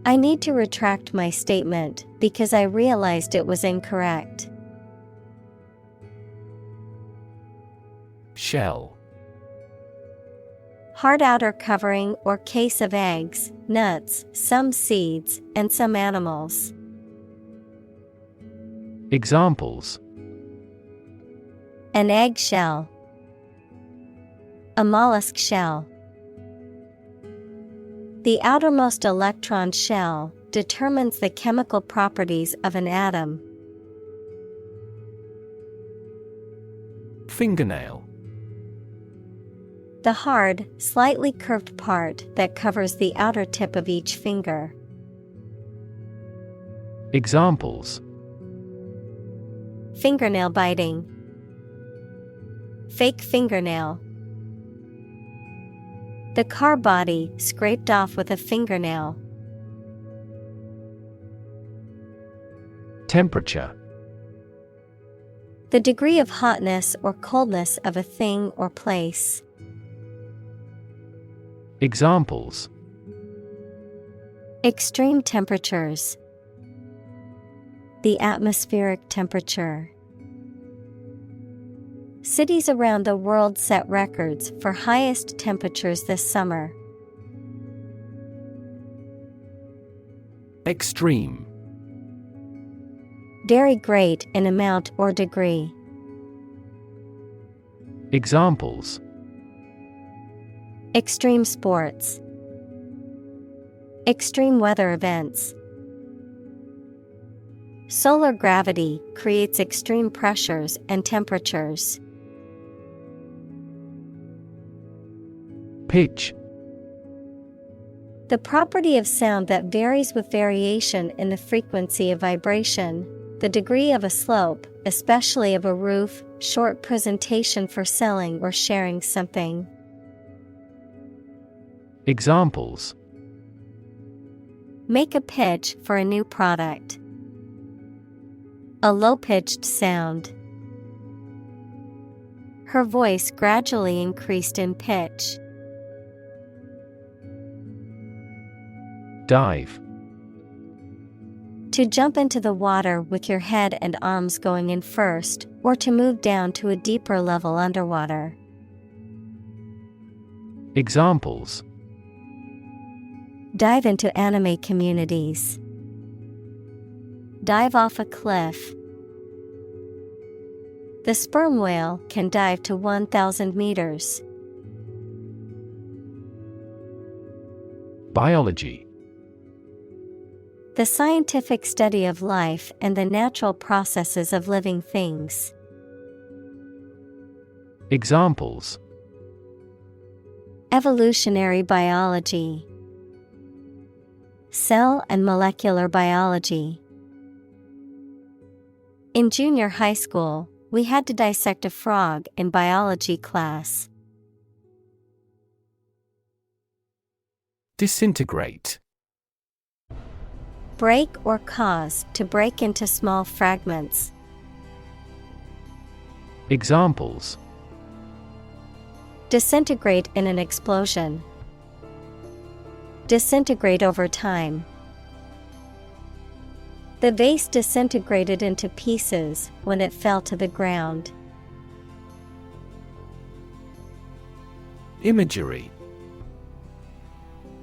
I need to retract my statement because I realized it was incorrect. Shell. Hard outer covering or case of eggs, nuts, some seeds, and some animals. Examples: An egg shell. A mollusk shell. The outermost electron shell determines the chemical properties of an atom. Fingernail. The hard, slightly curved part that covers the outer tip of each finger. Examples: Fingernail biting. Fake fingernail. The car body scraped off with a fingernail. Temperature. The degree of hotness or coldness of a thing or place. Examples: Extreme temperatures. The atmospheric temperature. Cities around the world set records for highest temperatures this summer. Extreme. Very great in amount or degree. Examples: Extreme sports. Extreme weather events. Solar gravity creates extreme pressures and temperatures. Pitch. The property of sound that varies with variation in the frequency of vibration, the degree of a slope, especially of a roof, short presentation for selling or sharing something. Examples: Make a pitch for a new product. A low-pitched sound. Her voice gradually increased in pitch. Dive. To jump into the water with your head and arms going in first, or to move down to a deeper level underwater. Examples: Dive into anime communities. Dive off a cliff. The sperm whale can dive to 1,000 meters. Biology. The scientific study of life and the natural processes of living things. Examples: Evolutionary biology. Cell and molecular biology. In junior high school, we had to dissect a frog in biology class. Disintegrate. Break or cause to break into small fragments. Examples: Disintegrate in an explosion. Disintegrate over time. The vase disintegrated into pieces when it fell to the ground. Imagery.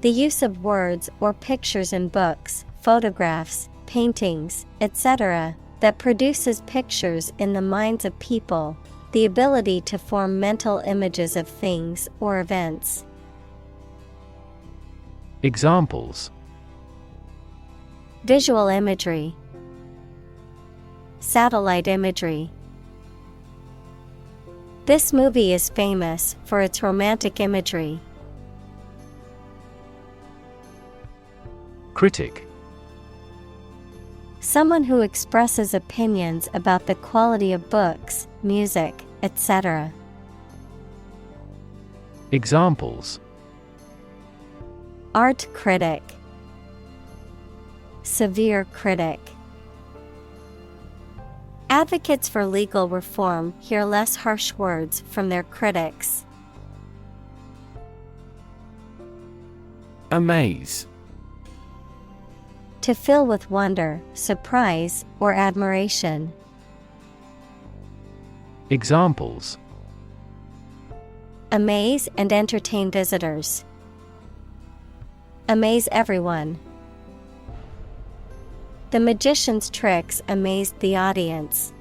The use of words or pictures in books, photographs, paintings, etc., that produces pictures in the minds of people, the ability to form mental images of things or events. Examples: Visual imagery. Satellite imagery. This movie is famous for its romantic imagery. Critic. Someone who expresses opinions about the quality of books, music, etc. Examples: Art critic. Severe critic. Advocates for legal reform hear less harsh words from their critics. Amaze. To fill with wonder, surprise, or admiration. Examples: Amaze and entertain visitors. Amaze everyone. The magician's tricks amazed the audience.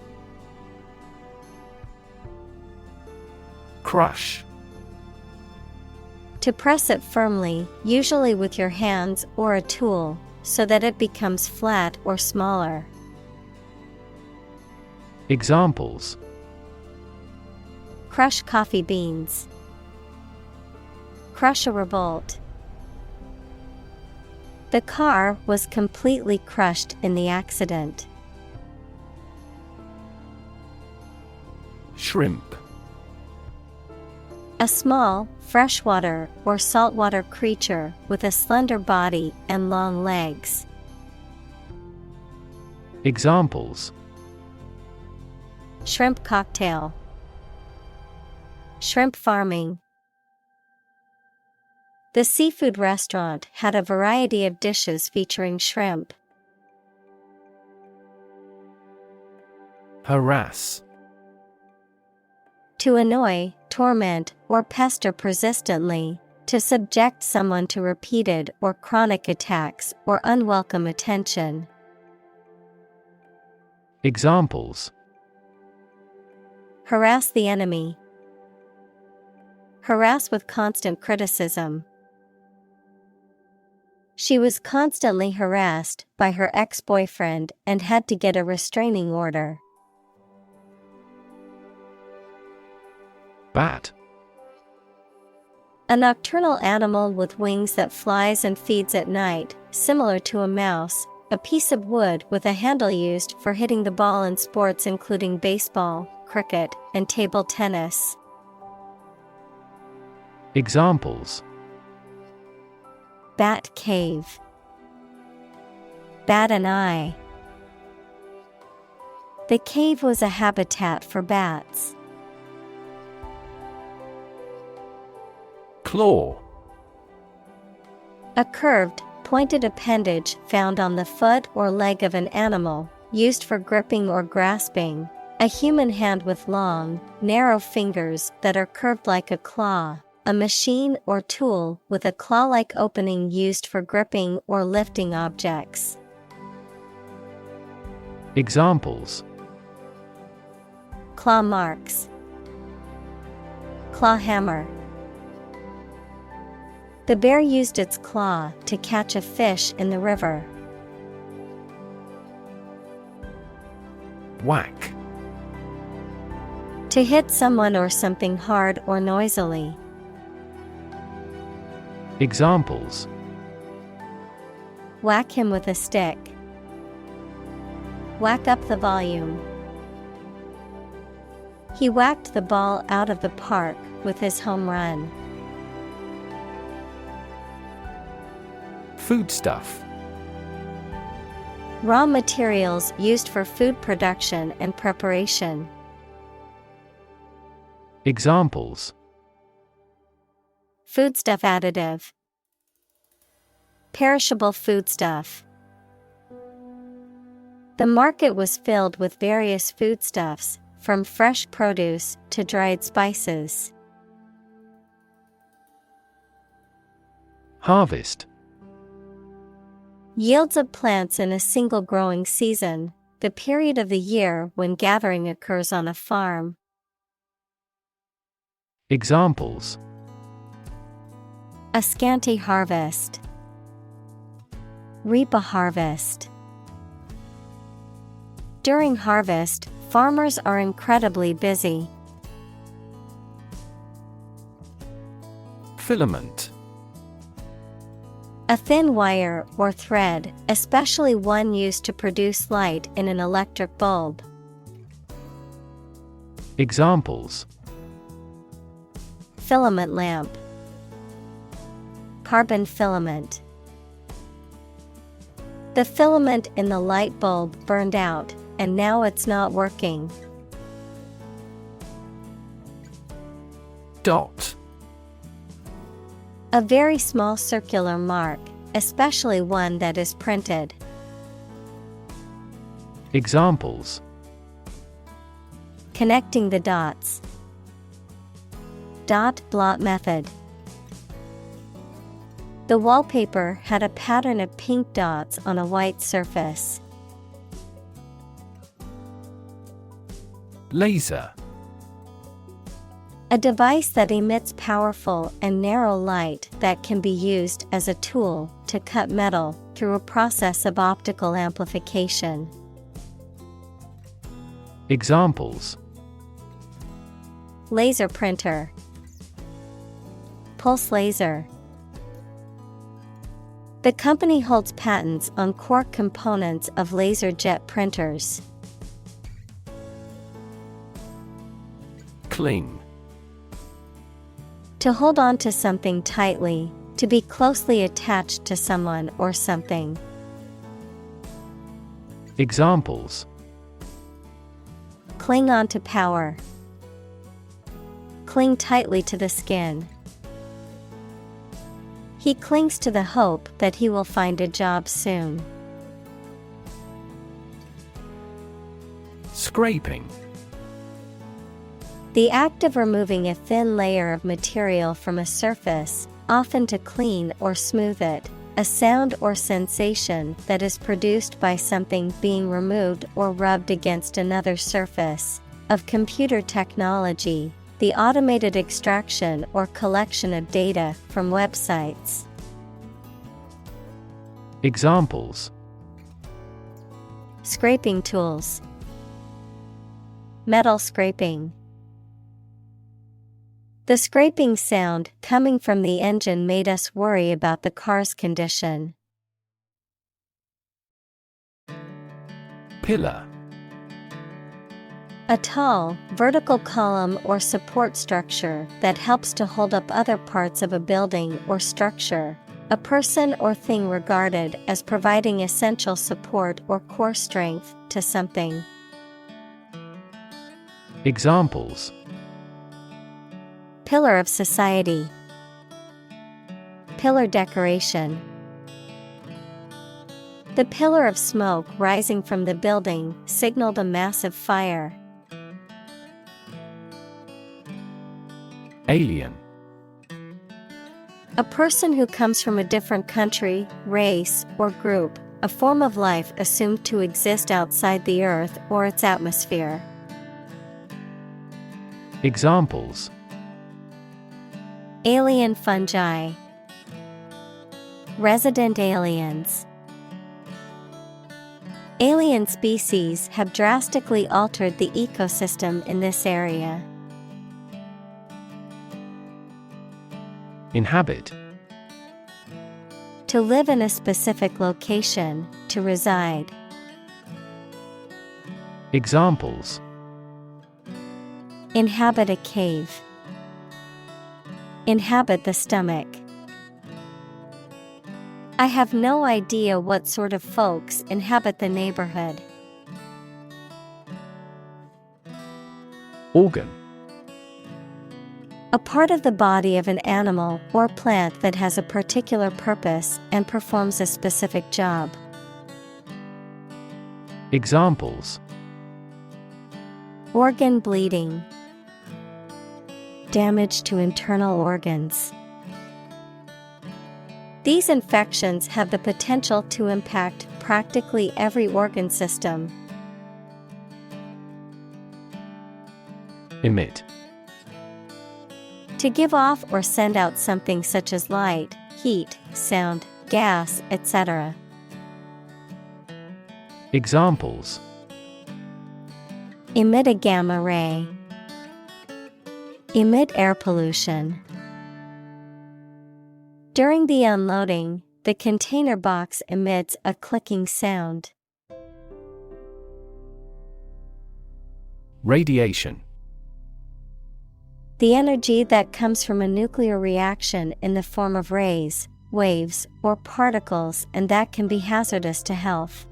Crush. To press it firmly, usually with your hands or a tool, so that it becomes flat or smaller. Examples: Crush coffee beans. Crush a revolt. The car was completely crushed in the accident. Shrimp. A small, freshwater or saltwater creature with a slender body and long legs. Examples: Shrimp cocktail. Shrimp farming. The seafood restaurant had a variety of dishes featuring shrimp. Harass. To annoy, torment, or pester persistently, to subject someone to repeated or chronic attacks or unwelcome attention. Examples: Harass the enemy. Harass with constant criticism. She was constantly harassed by her ex-boyfriend and had to get a restraining order. Bat. A nocturnal animal with wings that flies and feeds at night, similar to a mouse, a piece of wood with a handle used for hitting the ball in sports including baseball, cricket, and table tennis. Examples: Bat cave. Bat an eye. The cave was a habitat for bats. Claw. A curved, pointed appendage found on the foot or leg of an animal, used for gripping or grasping. A human hand with long, narrow fingers that are curved like a claw. A machine or tool with a claw-like opening used for gripping or lifting objects. Examples: Claw marks. Claw hammer. The bear used its claw to catch a fish in the river. Whack. To hit someone or something hard or noisily. Examples: Whack him with a stick. Whack up the volume. He whacked the ball out of the park with his home run. Foodstuff. Raw materials used for food production and preparation. Examples: Foodstuff additive. Perishable foodstuff. The market was filled with various foodstuffs, from fresh produce to dried spices. Harvest. Yields of plants in a single growing season, the period of the year when gathering occurs on a farm. Examples: A scanty harvest. Reap a harvest. During harvest, farmers are incredibly busy. Filament. A thin wire or thread, especially one used to produce light in an electric bulb. Examples: Filament lamp. Carbon filament. The filament in the light bulb burned out, and now it's not working. Dot. A very small circular mark, especially one that is printed. Examples: Connecting the dots. Dot blot method. The wallpaper had a pattern of pink dots on a white surface. Laser. A device that emits powerful and narrow light that can be used as a tool to cut metal through a process of optical amplification. Examples: Laser printer. Pulse laser. The company holds patents on core components of laser jet printers. Cling. To hold on to something tightly, to be closely attached to someone or something. Examples: Cling on to power. Cling tightly to the skin. He clings to the hope that he will find a job soon. Scraping. The act of removing a thin layer of material from a surface, often to clean or smooth it, a sound or sensation that is produced by something being removed or rubbed against another surface. Of computer technology, the automated extraction or collection of data from websites. Examples: Scraping tools. Metal scraping. The scraping sound coming from the engine made us worry about the car's condition. Pillar. A tall, vertical column or support structure that helps to hold up other parts of a building or structure. A person or thing regarded as providing essential support or core strength to something. Examples: Pillar of society. Pillar decoration. The pillar of smoke rising from the building signaled a massive fire. Alien. A person who comes from a different country, race, or group, a form of life assumed to exist outside the Earth or its atmosphere. Examples: Alien fungi, resident aliens. Alien species have drastically altered the ecosystem in this area. Inhabit. To live in a specific location, to reside. Examples: Inhabit a cave. Inhabit the stomach. I have no idea what sort of folks inhabit the neighborhood. Organ. A part of the body of an animal or plant that has a particular purpose and performs a specific job. Examples: Organ bleeding. Damage to internal organs. These infections have the potential to impact practically every organ system. Emit. To give off or send out something such as light, heat, sound, gas, etc. Examples: Emit a gamma ray. Emit air pollution. During the unloading, the container box emits a clicking sound. Radiation. The energy that comes from a nuclear reaction in the form of rays, waves, or particles, and that can be hazardous to health.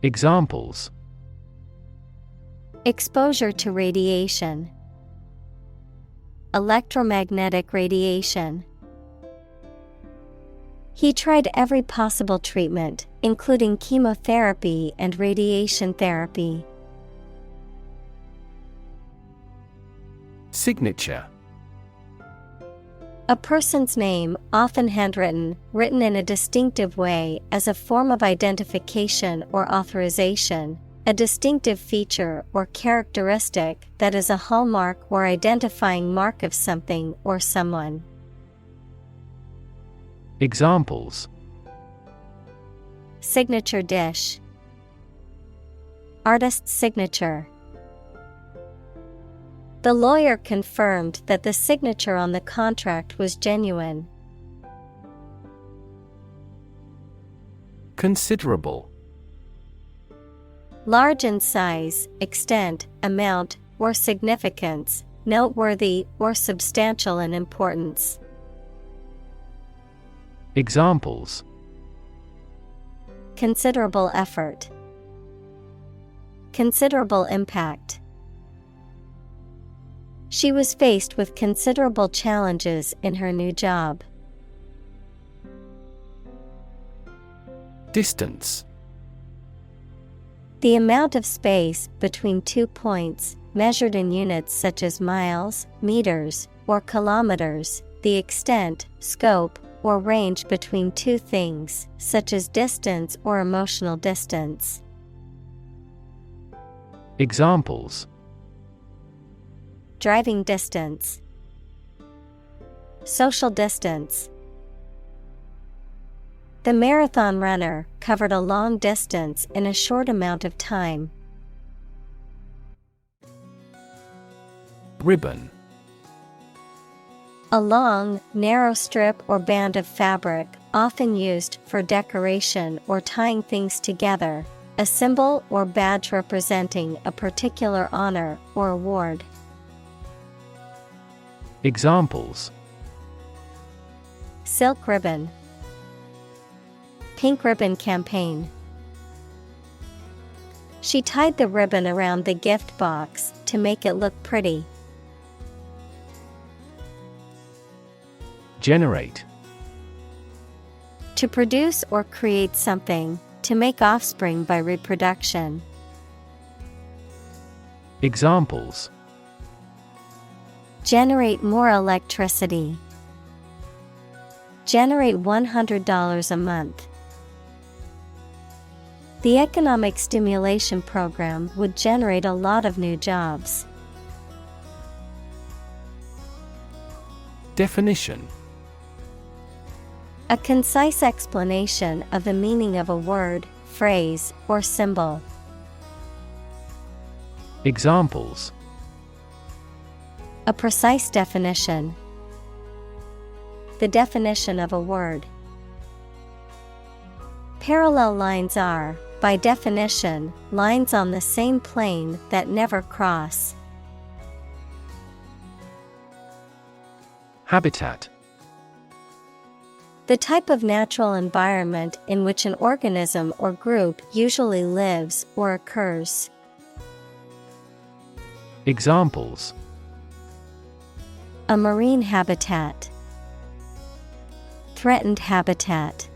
Examples: Exposure to radiation. Electromagnetic radiation. He tried every possible treatment, including chemotherapy and radiation therapy. Signature. A person's name, often handwritten, written in a distinctive way as a form of identification or authorization, a distinctive feature or characteristic that is a hallmark or identifying mark of something or someone. Examples: Signature dish. Artist's signature. The lawyer confirmed that the signature on the contract was genuine. Considerable. Large in size, extent, amount, or significance, noteworthy or substantial in importance. Examples: Considerable effort. Considerable impact. She was faced with considerable challenges in her new job. Distance. The amount of space between 2 points, measured in units such as miles, meters, or kilometers, the extent, scope, or range between two things, such as distance or emotional distance. Examples: Driving distance. Social distance. The marathon runner covered a long distance in a short amount of time. Ribbon. A long, narrow strip or band of fabric, often used for decoration or tying things together, a symbol or badge representing a particular honor or award. Examples: Silk ribbon. Pink ribbon campaign. She tied the ribbon around the gift box to make it look pretty. Generate. To produce or create something, to make offspring by reproduction. Examples: Generate more electricity. Generate $100 a month. The economic stimulation program would generate a lot of new jobs. Definition: A concise explanation of the meaning of a word, phrase, or symbol. Examples: A precise definition. The definition of a word. Parallel lines are, by definition, lines on the same plane that never cross. Habitat: The type of natural environment in which an organism or group usually lives or occurs. Examples: A marine habitat. Threatened habitat.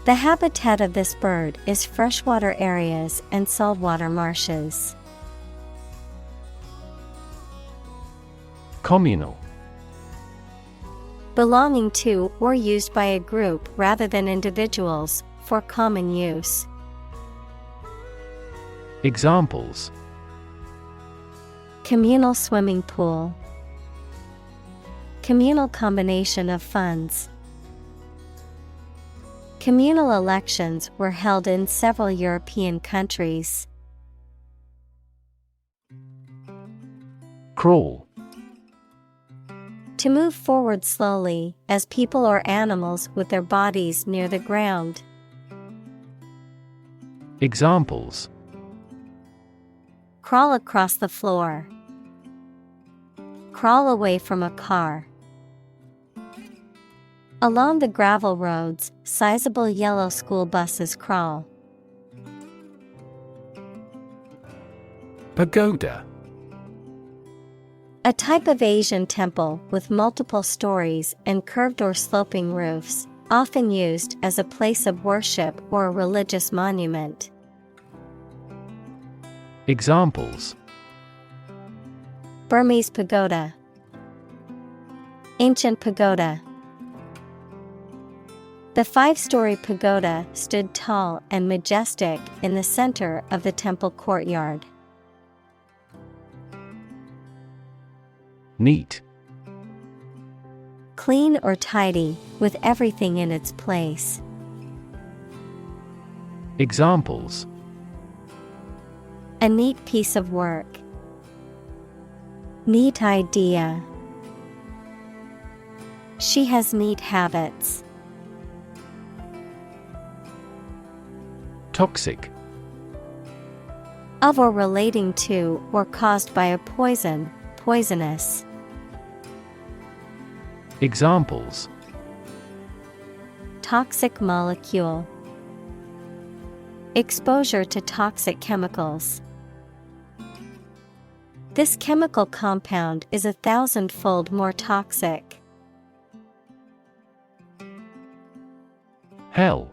The habitat of this bird is freshwater areas and saltwater marshes. Communal: Belonging to or used by a group rather than individuals, for common use. Examples: Communal swimming pool. Communal combination of funds. Communal elections were held in several European countries. Crawl: To move forward slowly, as people or animals with their bodies near the ground. Examples: Crawl across the floor. Crawl away from a car. Along the gravel roads, sizable yellow school buses crawl. Pagoda: A type of Asian temple with multiple stories and curved or sloping roofs, often used as a place of worship or a religious monument. Examples: Burmese pagoda. Ancient pagoda. The 5-story pagoda stood tall and majestic in the center of the temple courtyard. Neat: Clean or tidy, with everything in its place. Examples: A neat piece of work. Neat idea. She has neat habits. Toxic: Of or relating to or caused by a poison, poisonous. Examples: Toxic molecule. Exposure to toxic chemicals. This chemical compound is 1,000-fold more toxic. Hell: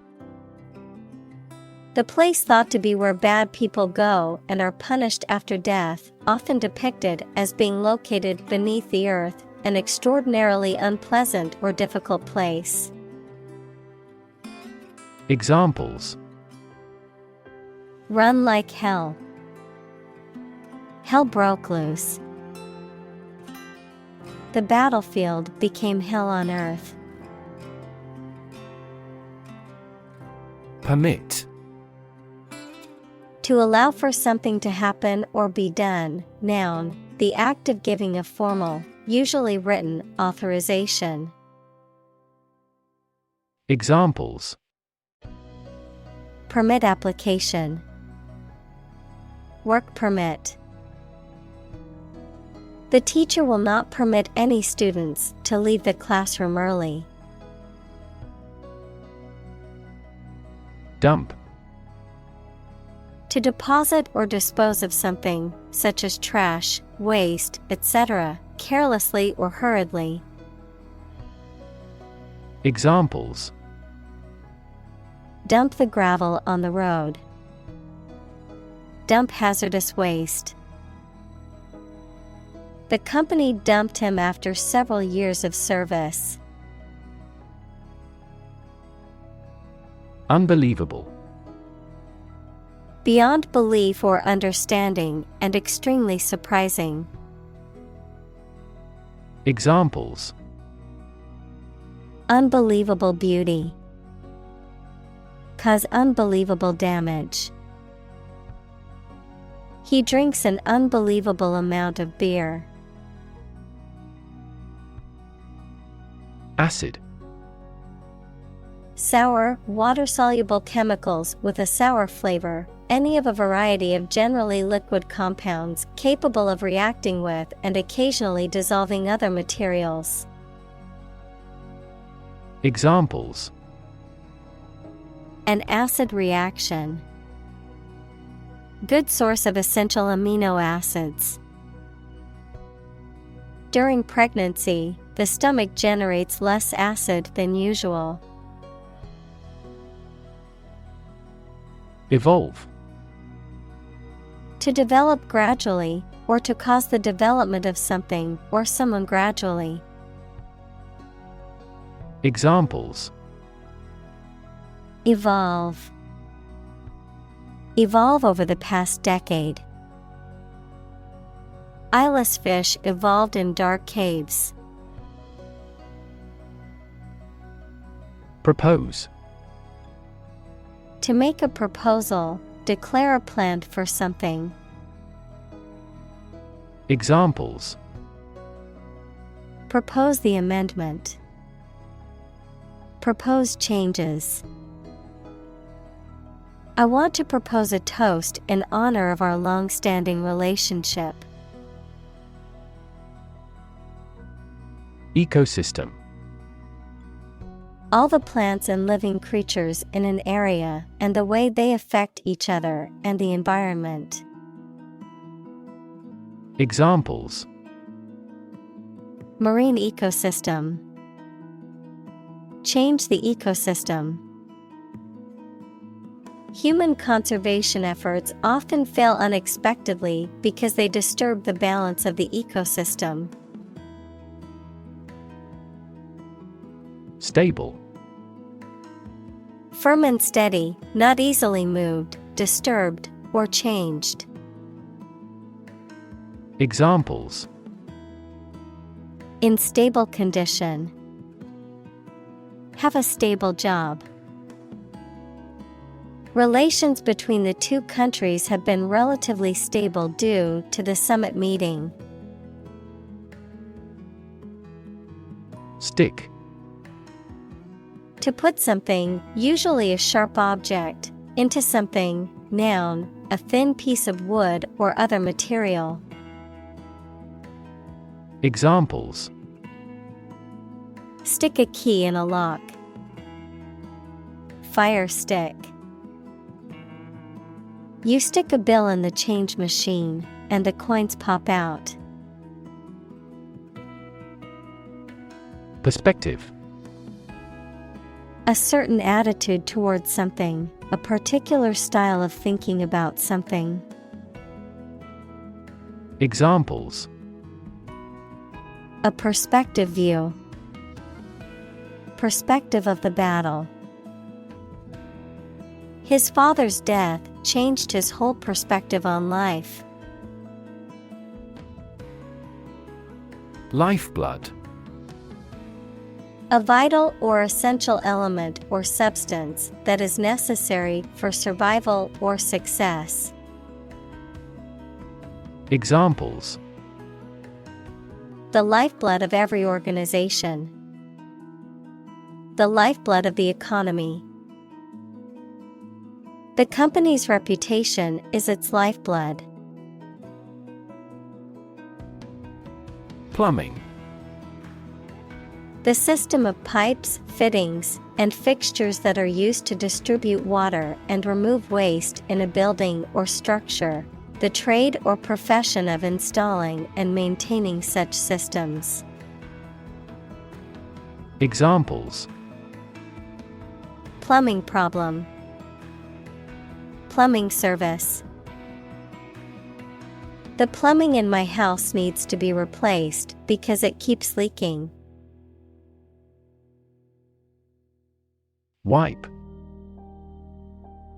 The place thought to be where bad people go and are punished after death, often depicted as being located beneath the earth, an extraordinarily unpleasant or difficult place. Examples: Run like hell. Hell broke loose. The battlefield became hell on earth. Permit: To allow for something to happen or be done. Noun, the act of giving a formal, usually written, authorization. Examples: Permit application. Work permit. The teacher will not permit any students to leave the classroom early. Dump: To deposit or dispose of something, such as trash, waste, etc., carelessly or hurriedly. Examples: dump the gravel on the road. Dump hazardous waste. The company dumped him after several years of service. Unbelievable. Beyond belief or understanding, and extremely surprising. Examples: unbelievable beauty. Cause unbelievable damage. He drinks an unbelievable amount of beer. Acid. Sour, water-soluble chemicals with a sour flavor, any of a variety of generally liquid compounds capable of reacting with and occasionally dissolving other materials. Examples: an acid reaction. Good source of essential amino acids. During pregnancy, the stomach generates less acid than usual. Evolve. To develop gradually, or to cause the development of something or someone gradually. Examples: evolve. Evolve over the past decade. Eyeless fish evolved in dark caves. Propose. To make a proposal, declare a plan for something. Examples: propose the amendment. Propose changes. I want to propose a toast in honor of our long-standing relationship. Ecosystem. All the plants and living creatures in an area and the way they affect each other and the environment. Examples: marine ecosystem. Change the ecosystem. Human conservation efforts often fail unexpectedly because they disturb the balance of the ecosystem. Stable. Firm and steady, not easily moved, disturbed, or changed. Examples: in stable condition. Have a stable job. Relations between the two countries have been relatively stable due to the summit meeting. Stick. To put something, usually a sharp object, into something, noun, a thin piece of wood or other material. Examples: stick a key in a lock. Fire stick. You stick a bill in the change machine, and the coins pop out. Perspective. A certain attitude towards something, a particular style of thinking about something. Examples: a perspective view. Perspective of the battle. His father's death changed his whole perspective on life. Lifeblood. A vital or essential element or substance that is necessary for survival or success. Examples: the lifeblood of every organization. The lifeblood of the economy. The company's reputation is its lifeblood. Plumbing. The system of pipes, fittings, and fixtures that are used to distribute water and remove waste in a building or structure. The trade or profession of installing and maintaining such systems. Examples: Plumbing problem. Plumbing service. The plumbing in my house needs to be replaced because it keeps leaking. Wipe.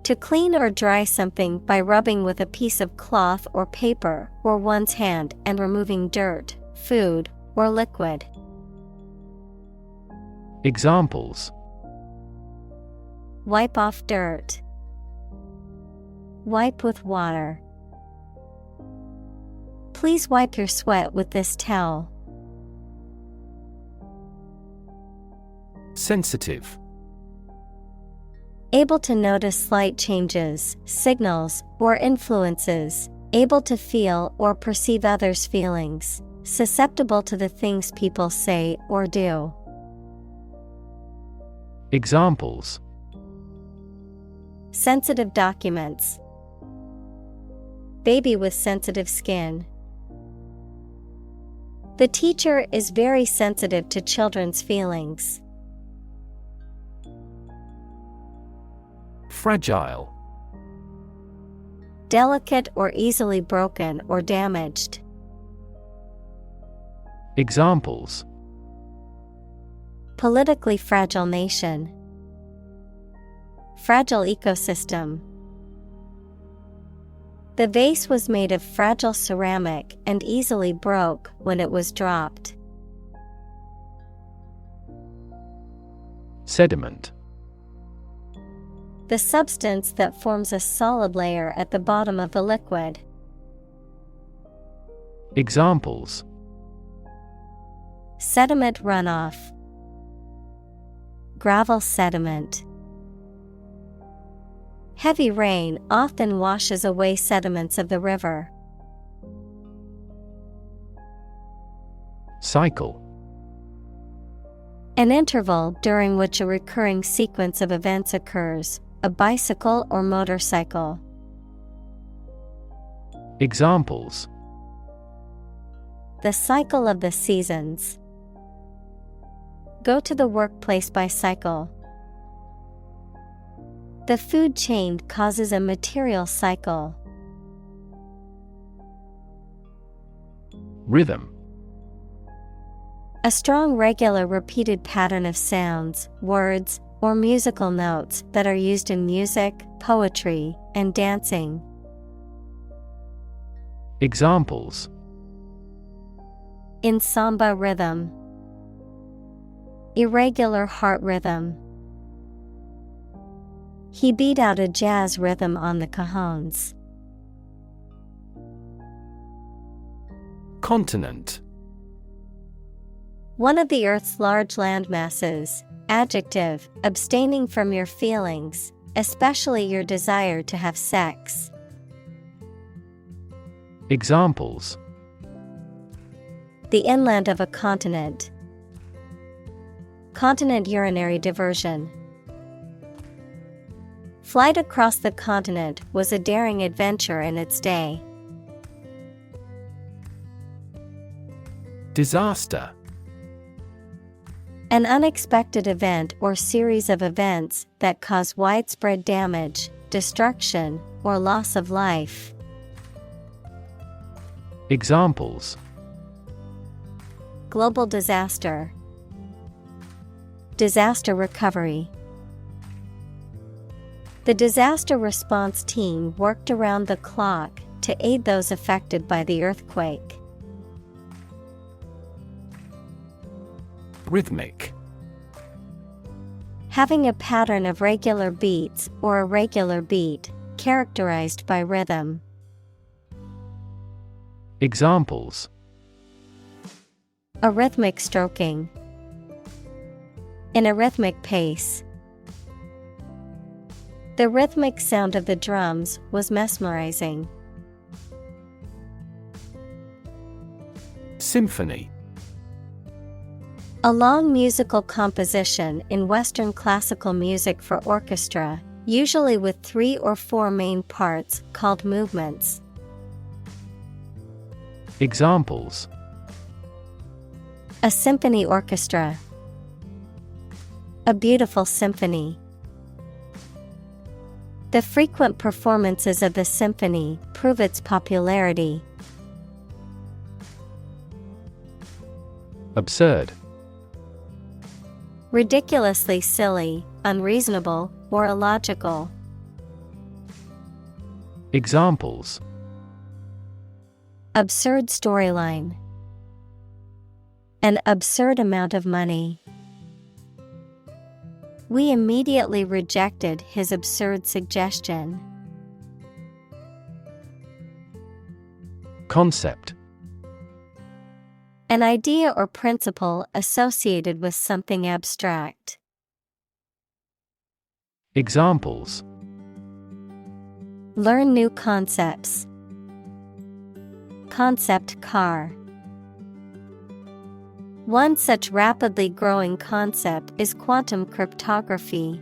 To clean or dry something by rubbing with a piece of cloth or paper or one's hand and removing dirt, food, or liquid. Examples: Wipe off dirt. Wipe with water. Please wipe your sweat with this towel. Sensitive. Able to notice slight changes, signals, or influences, able to feel or perceive others' feelings, susceptible to the things people say or do. Examples: Sensitive documents. Baby with sensitive skin. The teacher is very sensitive to children's feelings. Fragile. Delicate or easily broken or damaged. Examples: Politically fragile nation. Fragile ecosystem. The vase was made of fragile ceramic and easily broke when it was dropped. Sediment. The substance that forms a solid layer at the bottom of the liquid. Examples: Sediment runoff. Gravel sediment. Heavy rain often washes away sediments of the river. Cycle. An interval during which a recurring sequence of events occurs, a bicycle or motorcycle. Examples: The cycle of the seasons. Go to the workplace by cycle. The food chain causes a material cycle. Rhythm. A strong, regular, repeated pattern of sounds, words, or musical notes that are used in music, poetry, and dancing. Examples: In samba rhythm. Irregular heart rhythm. He beat out a jazz rhythm on the cajones. Continent. One of the Earth's large landmasses. Adjective, abstaining from your feelings, especially your desire to have sex. Examples: The inland of a continent. Continent urinary diversion. Flight across the continent was a daring adventure in its day. Disaster. An unexpected event or series of events that cause widespread damage, destruction, or loss of life. Examples: Global disaster. Disaster recovery. The disaster response team worked around the clock to aid those affected by the earthquake. Rhythmic. Having a pattern of regular beats or a regular beat, characterized by rhythm. Examples: A rhythmic stroking. In a rhythmic pace. The rhythmic sound of the drums was mesmerizing. Symphony. A long musical composition in Western classical music for orchestra, usually with 3 or 4 main parts, called movements. Examples: A symphony orchestra. A beautiful symphony. The frequent performances of the symphony prove its popularity. Absurd. Ridiculously silly, unreasonable, or illogical. Examples: Absurd storyline. An absurd amount of money. We immediately rejected his absurd suggestion. Concept. An idea or principle associated with something abstract. Examples: Learn new concepts. Concept car. One such rapidly growing concept is quantum cryptography.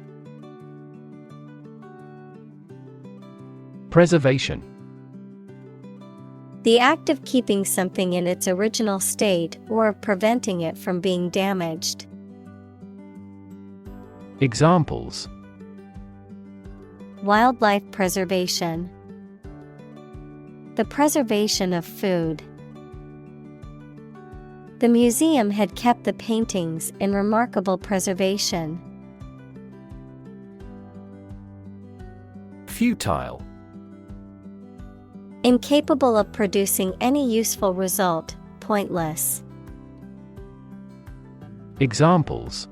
Preservation. The act of keeping something in its original state or of preventing it from being damaged. Examples: Wildlife preservation. The preservation of food. The museum had kept the paintings in remarkable preservation. Futile. Incapable of producing any useful result, pointless. Examples: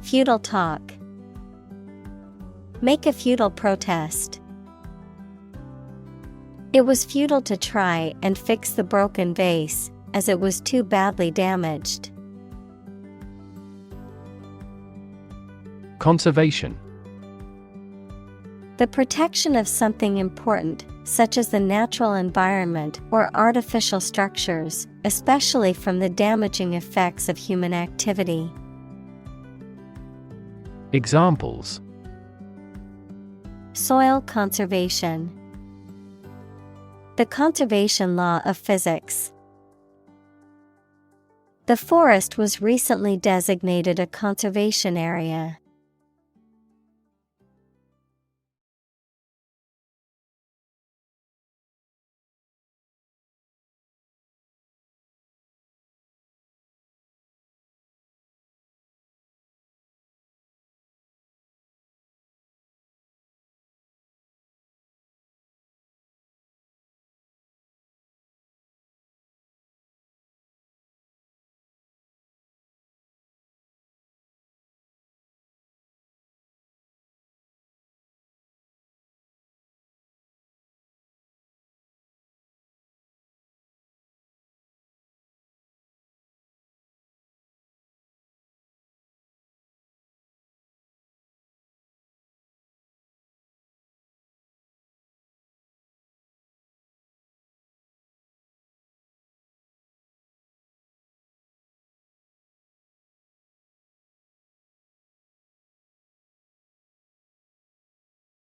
Futile talk. Make a futile protest. It was futile to try and fix the broken vase, as it was too badly damaged. Conservation. The protection of something important, such as the natural environment or artificial structures, especially from the damaging effects of human activity. Examples: Soil conservation. The conservation law of physics. The forest was recently designated a conservation area.